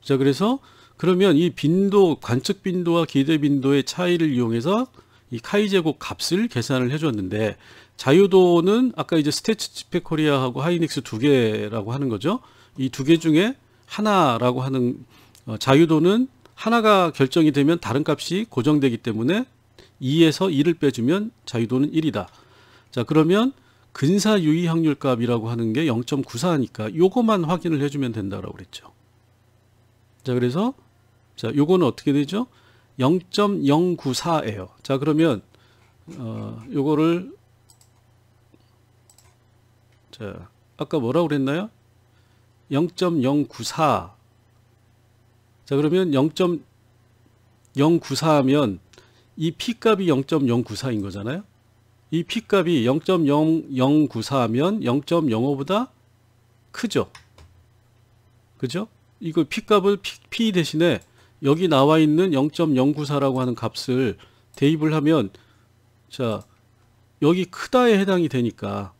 자, 그래서, 그러면 이 빈도, 관측 빈도와 기대 빈도의 차이를 이용해서 이 카이 제곱 값을 계산을 해줬는데, 자유도는 아까 이제 스태츠치페 코리아하고 하이닉스 두 개라고 하는 거죠. 이 두 개 중에 하나라고 하는 자유도는 하나가 결정이 되면 다른 값이 고정되기 때문에 2에서 2를 빼주면 자유도는 1이다. 자, 그러면 근사 유의 확률 값이라고 하는 게 0.94니까 요거만 확인을 해주면 된다라고 그랬죠. 자, 그래서 자, 요거는 어떻게 되죠? 0.094예요. 자, 그러면 요거를 자, 아까 뭐라고 그랬나요? 0.094. 자, 그러면 0.094하면 이 P값이 0.094인 거잖아요. 이 P값이 0.0094하면 0.05보다 크죠. 그죠? 이거 P값을 P 대신에 여기 나와 있는 0.094라고 하는 값을 대입을 하면 자, 여기 크다에 해당이 되니까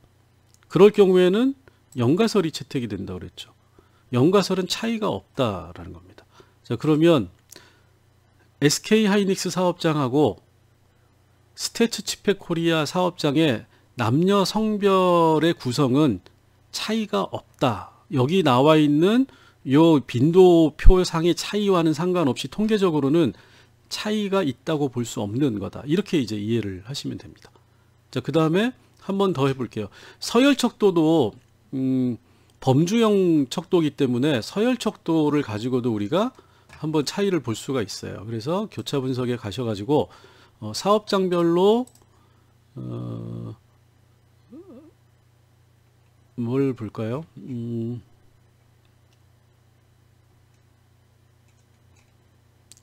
그럴 경우에는 영가설이 채택이 된다고 그랬죠. 영가설은 차이가 없다라는 겁니다. 자, 그러면 SK 하이닉스 사업장하고 스태츠 치펙 코리아 사업장의 남녀 성별의 구성은 차이가 없다. 여기 나와 있는 요 빈도표상의 차이와는 상관없이 통계적으로는 차이가 있다고 볼 수 없는 거다. 이렇게 이제 이해를 하시면 됩니다. 자, 그 다음에 한 번 더 해볼게요. 서열 척도도 범주형 척도이기 때문에 서열 척도를 가지고도 우리가 한번 차이를 볼 수가 있어요. 그래서 교차 분석에 가셔가지고 사업장별로 뭘 볼까요?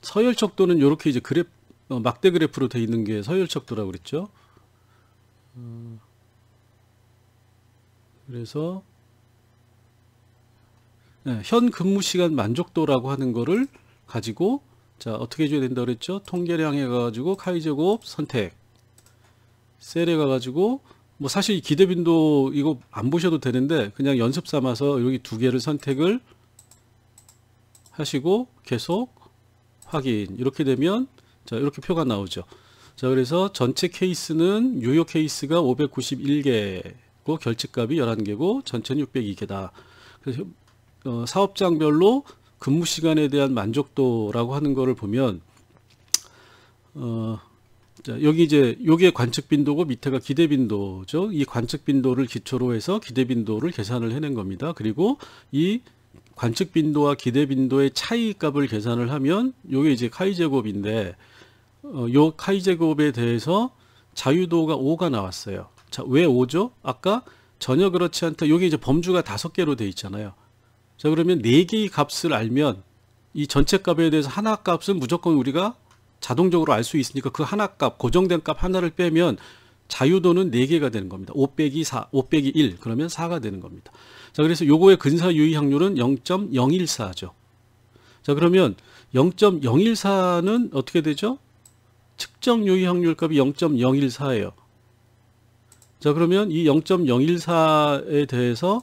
서열 척도는 이렇게 이제 막대 그래프로 되어 있는 게 서열 척도라고 그랬죠. 그래서 현 근무 시간 만족도라고 하는 거를 가지고 자, 어떻게 해줘야 된다 그랬죠? 통계량 해가지고 카이제곱 선택 셀에 가가지고 뭐 사실 기대 빈도 이거 안 보셔도 되는데 그냥 연습 삼아서 여기 두 개를 선택을 하시고 계속 확인. 이렇게 되면 자, 이렇게 표가 나오죠. 자, 그래서 전체 케이스는 유효 케이스가 591개고 결제값이 11개고 전체는 602개다. 그래서 사업장별로 근무 시간에 대한 만족도라고 하는 거를 보면 자, 여기 이제 요게 관측 빈도고 밑에가 기대 빈도죠. 이 관측 빈도를 기초로 해서 기대 빈도를 계산을 해낸 겁니다. 그리고 이 관측 빈도와 기대 빈도의 차이 값을 계산을 하면 요게 이제 카이 제곱인데 요 카이 제곱에 대해서 자유도가 5가 나왔어요. 자, 왜 5죠? 아까 전혀 그렇지 않다. 요게 이제 범주가 5개로 돼 있잖아요. 자, 그러면 4개의 값을 알면 이 전체 값에 대해서 하나 값은 무조건 우리가 자동적으로 알 수 있으니까 그 하나 값, 고정된 값 하나를 빼면 자유도는 4개가 되는 겁니다. 5 빼기 4, 5 빼기 1 그러면 4가 되는 겁니다. 자, 그래서 요거의 근사 유의 확률은 0.014죠. 자, 그러면 0.014는 어떻게 되죠? 측정 유의 확률 값이 0.014예요. 자, 그러면 이 0.014에 대해서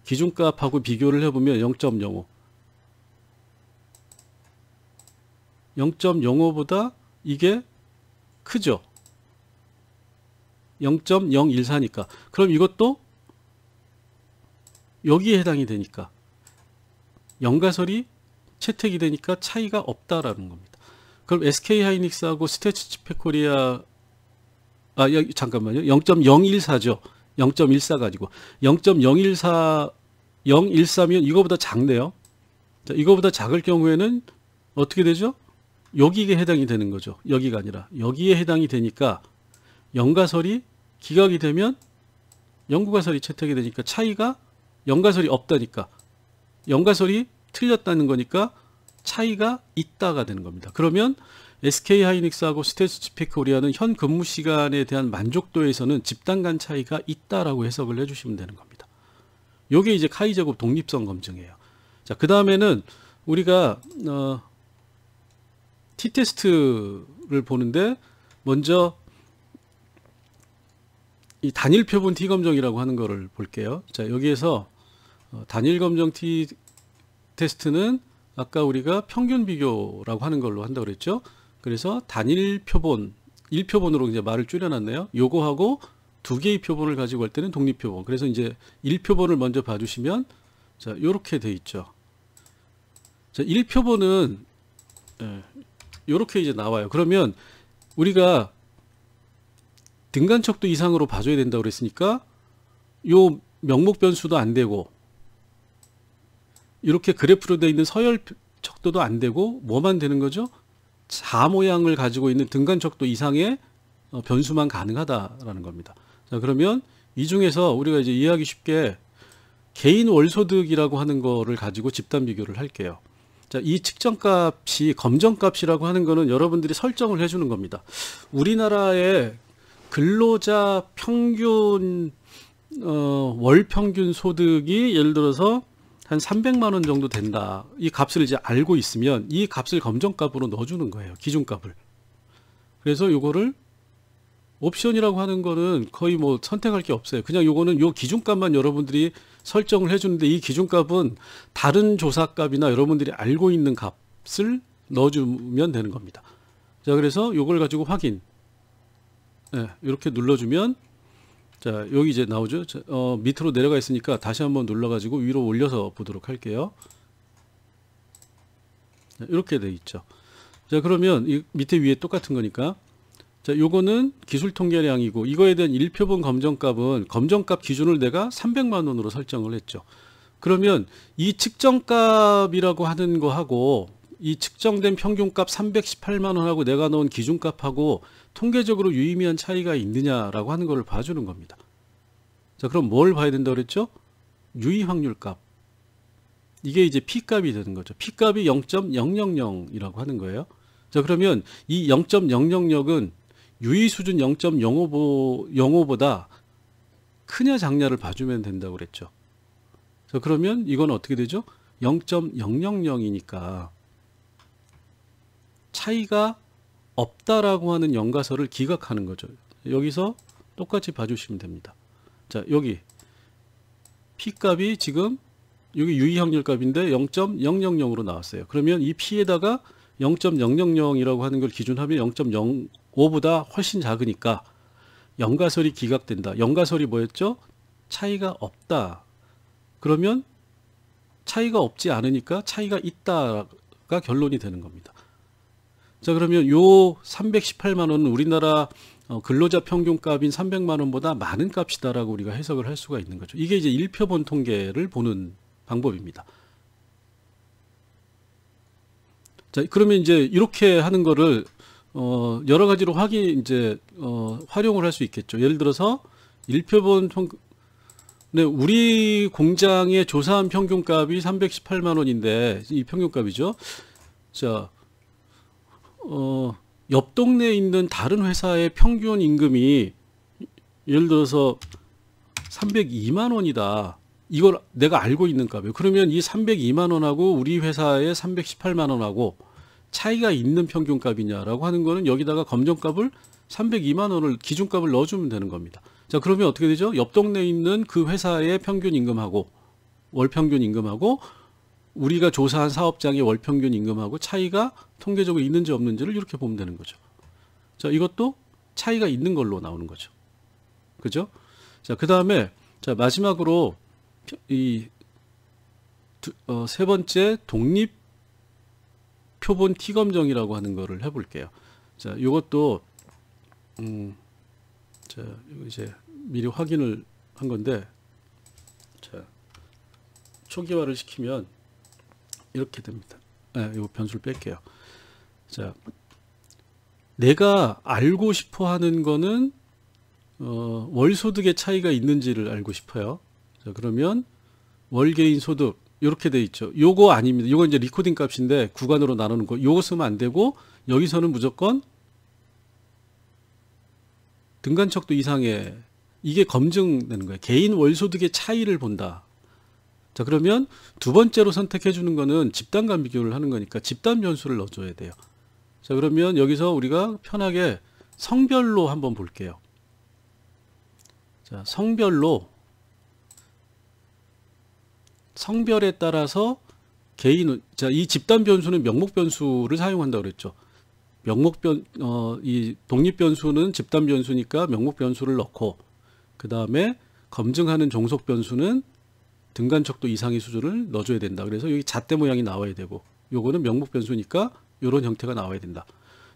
기준값하고 비교를 해보면 0.05. 0.05보다 이게 크죠. 0.014니까. 그럼 이것도 여기에 해당이 되니까 영가설이 채택이 되니까 차이가 없다라는 겁니다. 그럼 SK 하이닉스하고 스태츠 치펙 코리아 잠깐만요. 0.014죠. 0.14 가지고 0.014 014면 이거보다 작네요. 자, 이거보다 작을 경우에는 어떻게 되죠? 여기에 해당이 되는 거죠. 여기가 아니라 여기에 해당이 되니까 영가설이 기각이 되면 영구가설이 채택이 되니까 차이가 영가설이 없다니까 영가설이 틀렸다는 거니까 차이가 있다가 되는 겁니다. 그러면 SK 하이닉스하고 스태츠 치펙 코리아는 현 근무 시간에 대한 만족도에서는 집단 간 차이가 있다라고 해석을 해주시면 되는 겁니다. 요게 이제 카이 제곱 독립성 검증이에요. 자, 그 다음에는 우리가 T테스트를 보는데 먼저 이 단일 표본 T 검정이라고 하는 거를 볼게요. 자, 여기에서 단일 검정 T 테스트는 아까 우리가 평균 비교라고 하는 걸로 한다고 그랬죠. 그래서 단일 표본 1표본으로 이제 말을 줄여놨네요. 요거하고 두 개의 표본을 가지고 할 때는 독립 표본. 그래서 이제 1표본을 먼저 봐주시면 자, 요렇게 돼 있죠. 자, 1표본은 요렇게 이제 나와요. 그러면 우리가 등간척도 이상으로 봐줘야 된다고 그랬으니까 요 명목 변수도 안 되고 이렇게 그래프로 되어 있는 서열 척도도 안 되고 뭐만 되는 거죠? 자 모양을 가지고 있는 등간척도 이상의 변수만 가능하다라는 겁니다. 자, 그러면 이 중에서 우리가 이제 이해하기 쉽게 개인 월소득이라고 하는 거를 가지고 집단 비교를 할게요. 자, 이 측정값이 검정값이라고 하는 거는 여러분들이 설정을 해주는 겁니다. 우리나라의 근로자 평균 월 평균 소득이 예를 들어서 한 300만 원 정도 된다. 이 값을 이제 알고 있으면 이 값을 검정값으로 넣어주는 거예요. 기준값을. 그래서 요거를 옵션이라고 하는 거는 거의 뭐 선택할 게 없어요. 그냥 요거는 요 기준값만 여러분들이 설정을 해주는데 이 기준값은 다른 조사값이나 여러분들이 알고 있는 값을 넣어주면 되는 겁니다. 자, 그래서 요걸 가지고 확인. 네, 이렇게 눌러주면 자, 여기 이제 나오죠. 자, 밑으로 내려가 있으니까 다시 한번 눌러가지고 위로 올려서 보도록 할게요. 자, 이렇게 돼 있죠. 자, 그러면 이 밑에 위에 똑같은 거니까. 자, 요거는 기술 통계량이고 이거에 대한 일표본 검정값은 검정값 기준을 내가 300만 원으로 설정을 했죠. 그러면 이 측정값이라고 하는 거하고 이 측정된 평균값 318만 원하고 내가 넣은 기준값하고 통계적으로 유의미한 차이가 있느냐라고 하는 거를 봐주는 겁니다. 자, 그럼 뭘 봐야 된다고 그랬죠? 유의 확률값. 이게 이제 P값이 되는 거죠. P값이 0.000이라고 하는 거예요. 자, 그러면 이 0.000은 유의 수준 0.05보다 크냐 작냐를 봐주면 된다고 그랬죠. 자, 그러면 이건 어떻게 되죠? 0.000이니까 차이가 없다라고 하는 연가설을 기각하는 거죠. 여기서 똑같이 봐주시면 됩니다. 자, 여기 P값이 지금 여기 유의 확률 값인데 0.000으로 나왔어요. 그러면 이 P에다가 0.000이라고 하는 걸 기준하면 0.05보다 훨씬 작으니까 연가설이 기각된다. 연가설이 뭐였죠? 차이가 없다. 그러면 차이가 없지 않으니까 차이가 있다가 결론이 되는 겁니다. 자, 그러면 요 318만 원은 우리나라 근로자 평균값인 300만 원보다 많은 값이다라고 우리가 해석을 할 수가 있는 거죠. 이게 이제 일표본 통계를 보는 방법입니다. 자, 그러면 이제 이렇게 하는 거를 여러 가지로 활용을 할 수 있겠죠. 예를 들어서 일표본 네, 우리 공장의 조사한 평균값이 318만 원인데 이 평균값이죠. 자, 옆 동네에 있는 다른 회사의 평균 임금이 예를 들어서 302만 원이다. 이걸 내가 알고 있는 값이에요. 그러면 이 302만 원하고 우리 회사의 318만 원하고 차이가 있는 평균값이냐라고 하는 거는 여기다가 검정값을 302만 원을 기준값을 넣어주면 되는 겁니다. 자, 그러면 어떻게 되죠? 옆 동네에 있는 그 회사의 평균 임금하고 월 평균 임금하고 우리가 조사한 사업장의 월 평균 임금하고 차이가 통계적으로 있는지 없는지를 이렇게 보면 되는 거죠. 자, 이것도 차이가 있는 걸로 나오는 거죠. 그죠? 자, 그 다음에 자, 마지막으로 이 세 번째 독립 표본 T검정이라고 하는 거를 해볼게요. 자, 이것도 자, 이제 미리 확인을 한 건데, 자, 초기화를 시키면 이렇게 됩니다. 네, 이 변수를 뺄게요. 자, 내가 알고 싶어 하는 거는 월 소득의 차이가 있는지를 알고 싶어요. 자, 그러면 월 개인 소득 이렇게 돼 있죠. 요거 아닙니다. 요거 이제 리코딩 값인데 구간으로 나누는 거. 요거 쓰면 안 되고 여기서는 무조건 등간척도 이상의 이게 검증되는 거예요. 개인 월 소득의 차이를 본다. 자, 그러면 두 번째로 선택해 주는 거는 집단간 비교를 하는 거니까 집단 변수를 넣어줘야 돼요. 자, 그러면 여기서 우리가 편하게 성별로 한번 볼게요. 자, 성별에 따라서 개인, 자, 이 집단 변수는 명목 변수를 사용한다고 그랬죠. 이 독립 변수는 집단 변수니까 명목 변수를 넣고, 그 다음에 검증하는 종속 변수는 등간척도 이상의 수준을 넣어줘야 된다. 그래서 여기 잣대 모양이 나와야 되고, 요거는 명목 변수니까 이런 형태가 나와야 된다.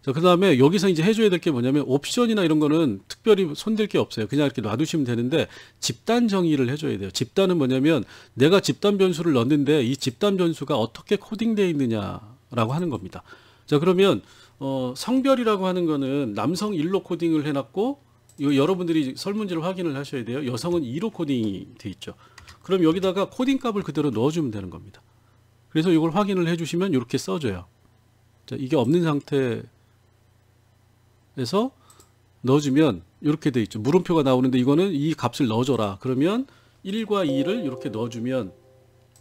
자, 그 다음에 여기서 이제 해줘야 될 게 뭐냐면 옵션이나 이런 거는 특별히 손댈 게 없어요. 그냥 이렇게 놔두시면 되는데 집단 정의를 해줘야 돼요. 집단은 뭐냐면 내가 집단 변수를 넣는데 이 집단 변수가 어떻게 코딩되어 있느냐라고 하는 겁니다. 자, 그러면 성별이라고 하는 거는 남성 1로 코딩을 해놨고, 이거 여러분들이 설문지를 확인을 하셔야 돼요. 여성은 2로 코딩이 돼 있죠. 그럼 여기다가 코딩 값을 그대로 넣어주면 되는 겁니다. 그래서 이걸 확인을 해주시면 이렇게 써줘요. 자, 이게 없는 상태에서 넣어주면 이렇게 돼 있죠. 물음표가 나오는데 이거는 이 값을 넣어줘라. 그러면 1과 2를 이렇게 넣어주면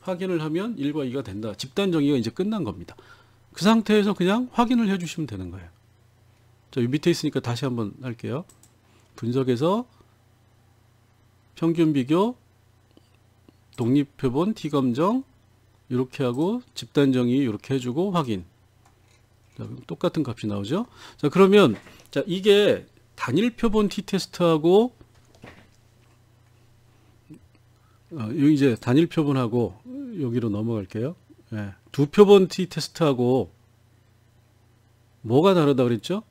확인을 하면 1과 2가 된다. 집단 정의가 이제 끝난 겁니다. 그 상태에서 그냥 확인을 해주시면 되는 거예요. 자, 이 밑에 있으니까 다시 한번 할게요. 분석에서 평균 비교, 독립표본, T검정 이렇게 하고 집단 정의 이렇게 해주고 확인. 자, 그럼 똑같은 값이 나오죠. 자, 그러면 자, 이게 단일 표본 T테스트하고 여기 이제 단일 표본하고 여기로 넘어갈게요. 네, 두 표본 T테스트하고 뭐가 다르다 그랬죠?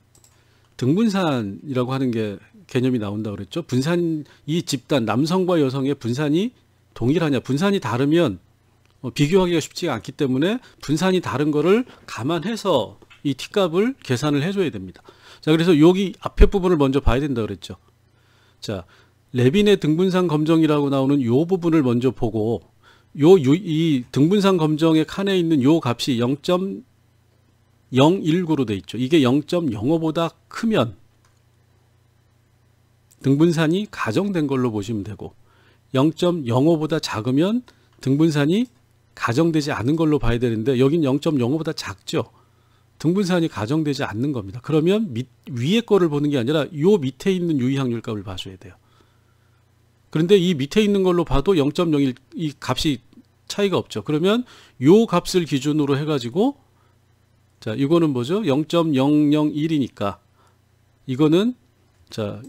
등분산이라고 하는 게 개념이 나온다 그랬죠. 분산, 이 집단 남성과 여성의 분산이 동일하냐, 분산이 다르면 비교하기가 쉽지가 않기 때문에 분산이 다른 거를 감안해서 이 T값을 계산을 해줘야 됩니다. 자, 그래서 여기 앞에 부분을 먼저 봐야 된다 그랬죠. 자, 레빈의 등분산 검정이라고 나오는 요 부분을 먼저 보고 이 등분산 검정의 칸에 있는 요 값이 0.019로 돼 있죠. 이게 0.05보다 크면 등분산이 가정된 걸로 보시면 되고 0.05보다 작으면 등분산이 가정되지 않은 걸로 봐야 되는데 여긴 0.05보다 작죠. 등분산이 가정되지 않는 겁니다. 그러면 위에 거를 보는 게 아니라 요 밑에 있는 유의확률 값을 봐줘야 돼요. 그런데 이 밑에 있는 걸로 봐도 0.01 이 값이 차이가 없죠. 그러면 요 값을 기준으로 해가지고 자, 이거는 뭐죠? 0.001이니까 이거는 자,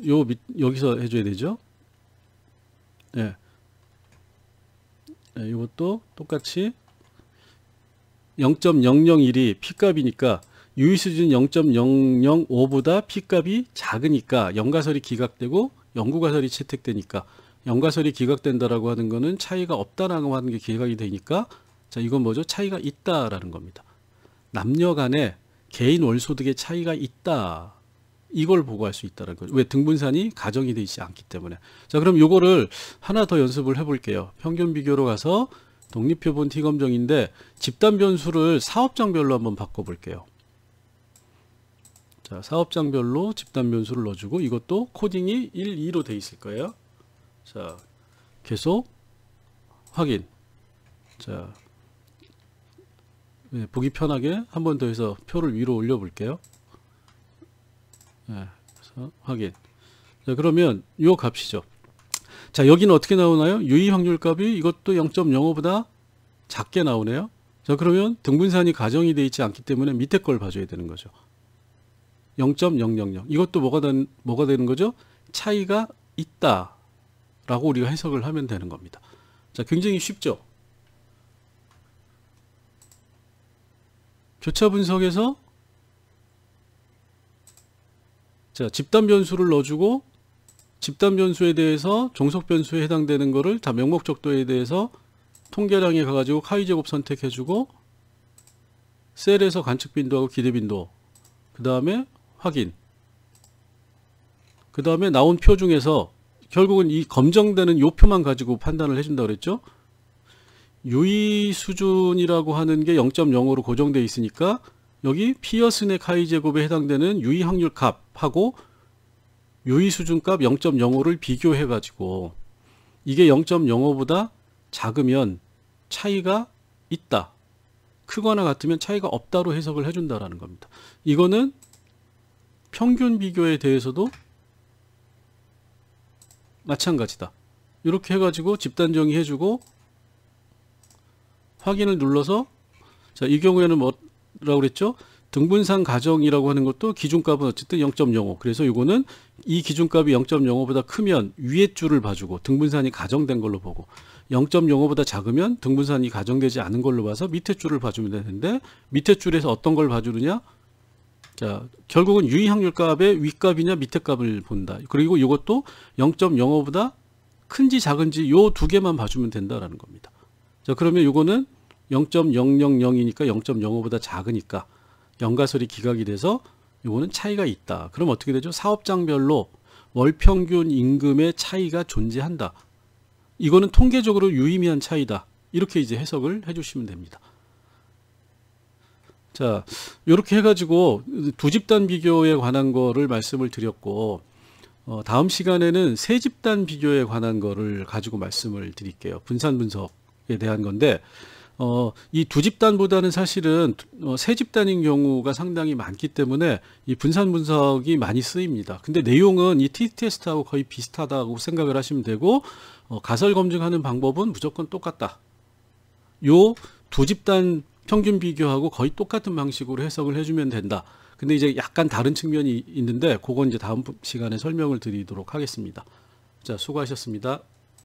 여기서 해줘야 되죠. 예. 네, 이것도 똑같이 0.001이 P값이니까 유의수준 0.005보다 P값이 작으니까 연가설이 기각되고 연구가설이 채택되니까 연가설이 기각된다라고 하는 거는 차이가 없다라고 하는 게 기각이 되니까 자, 이건 뭐죠? 차이가 있다라는 겁니다. 남녀 간에 개인 월소득의 차이가 있다. 이걸 보고할 수 있다는 거죠. 왜? 등분산이 가정이 되어 있지 않기 때문에. 자, 그럼 요거를 하나 더 연습을 해볼게요. 평균 비교로 가서 독립표본 T검정인데 집단 변수를 사업장별로 한번 바꿔볼게요. 자, 사업장별로 집단 변수를 넣어주고 이것도 코딩이 1, 2로 돼 있을 거예요. 자, 계속 확인. 자, 네, 보기 편하게 한 번 더 해서 표를 위로 올려볼게요. 네, 그래서 확인. 자, 그러면 요 값이죠. 자, 여기는 어떻게 나오나요? 유의 확률 값이 이것도 0.05보다 작게 나오네요. 자, 그러면 등분산이 가정이 되어 있지 않기 때문에 밑에 걸 봐줘야 되는 거죠. 0.000. 이것도 뭐가 되는 거죠? 차이가 있다 라고 우리가 해석을 하면 되는 겁니다. 자, 굉장히 쉽죠? 교차 분석에서 자, 집단 변수를 넣어주고 집단 변수에 대해서 종속 변수에 해당되는 거를 다 명목적도에 대해서 통계량에 가가지고 카이제곱 선택해주고 셀에서 관측 빈도하고 기대 빈도 그 다음에 확인 그 다음에 나온 표 중에서 결국은 이 검정되는 요 표만 가지고 판단을 해준다 그랬죠. 유의 수준이라고 하는 게 0.05로 고정되어 있으니까 여기 피어슨의 카이 제곱에 해당되는 유의 확률 값하고 유의 수준 값 0.05를 비교해 가지고 이게 0.05보다 작으면 차이가 있다. 크거나 같으면 차이가 없다로 해석을 해준다라는 겁니다. 이거는 평균 비교에 대해서도 마찬가지다. 이렇게 해가지고 집단 정의해주고 확인을 눌러서 자, 이 경우에는 뭐라고 그랬죠? 등분산 가정이라고 하는 것도 기준값은 어쨌든 0.05. 그래서 이거는 이 기준값이 0.05보다 크면 위에 줄을 봐주고 등분산이 가정된 걸로 보고 0.05보다 작으면 등분산이 가정되지 않은 걸로 봐서 밑에 줄을 봐주면 되는데 밑에 줄에서 어떤 걸 봐주느냐? 자, 결국은 유의 확률 값의 윗값이냐 밑에 값을 본다. 그리고 이것도 0.05보다 큰지 작은지 요 두 개만 봐주면 된다라는 겁니다. 자, 그러면 이거는 0.000이니까 0.05보다 작으니까 연가설이 기각이 돼서 요거는 차이가 있다. 그럼 어떻게 되죠? 사업장별로 월평균 임금의 차이가 존재한다. 이거는 통계적으로 유의미한 차이다. 이렇게 이제 해석을 해주시면 됩니다. 자, 이렇게 해가지고 두 집단 비교에 관한 거를 말씀을 드렸고, 다음 시간에는 세 집단 비교에 관한 거를 가지고 말씀을 드릴게요. 분산 분석에 대한 건데, 이 두 집단보다는 사실은 세 집단인 경우가 상당히 많기 때문에 이 분산 분석이 많이 쓰입니다. 근데 내용은 이 t-테스트하고 거의 비슷하다고 생각을 하시면 되고, 가설 검증하는 방법은 무조건 똑같다. 요 두 집단 평균 비교하고 거의 똑같은 방식으로 해석을 해주면 된다. 근데 이제 약간 다른 측면이 있는데 그건 이제 다음 시간에 설명을 드리도록 하겠습니다. 자, 수고하셨습니다.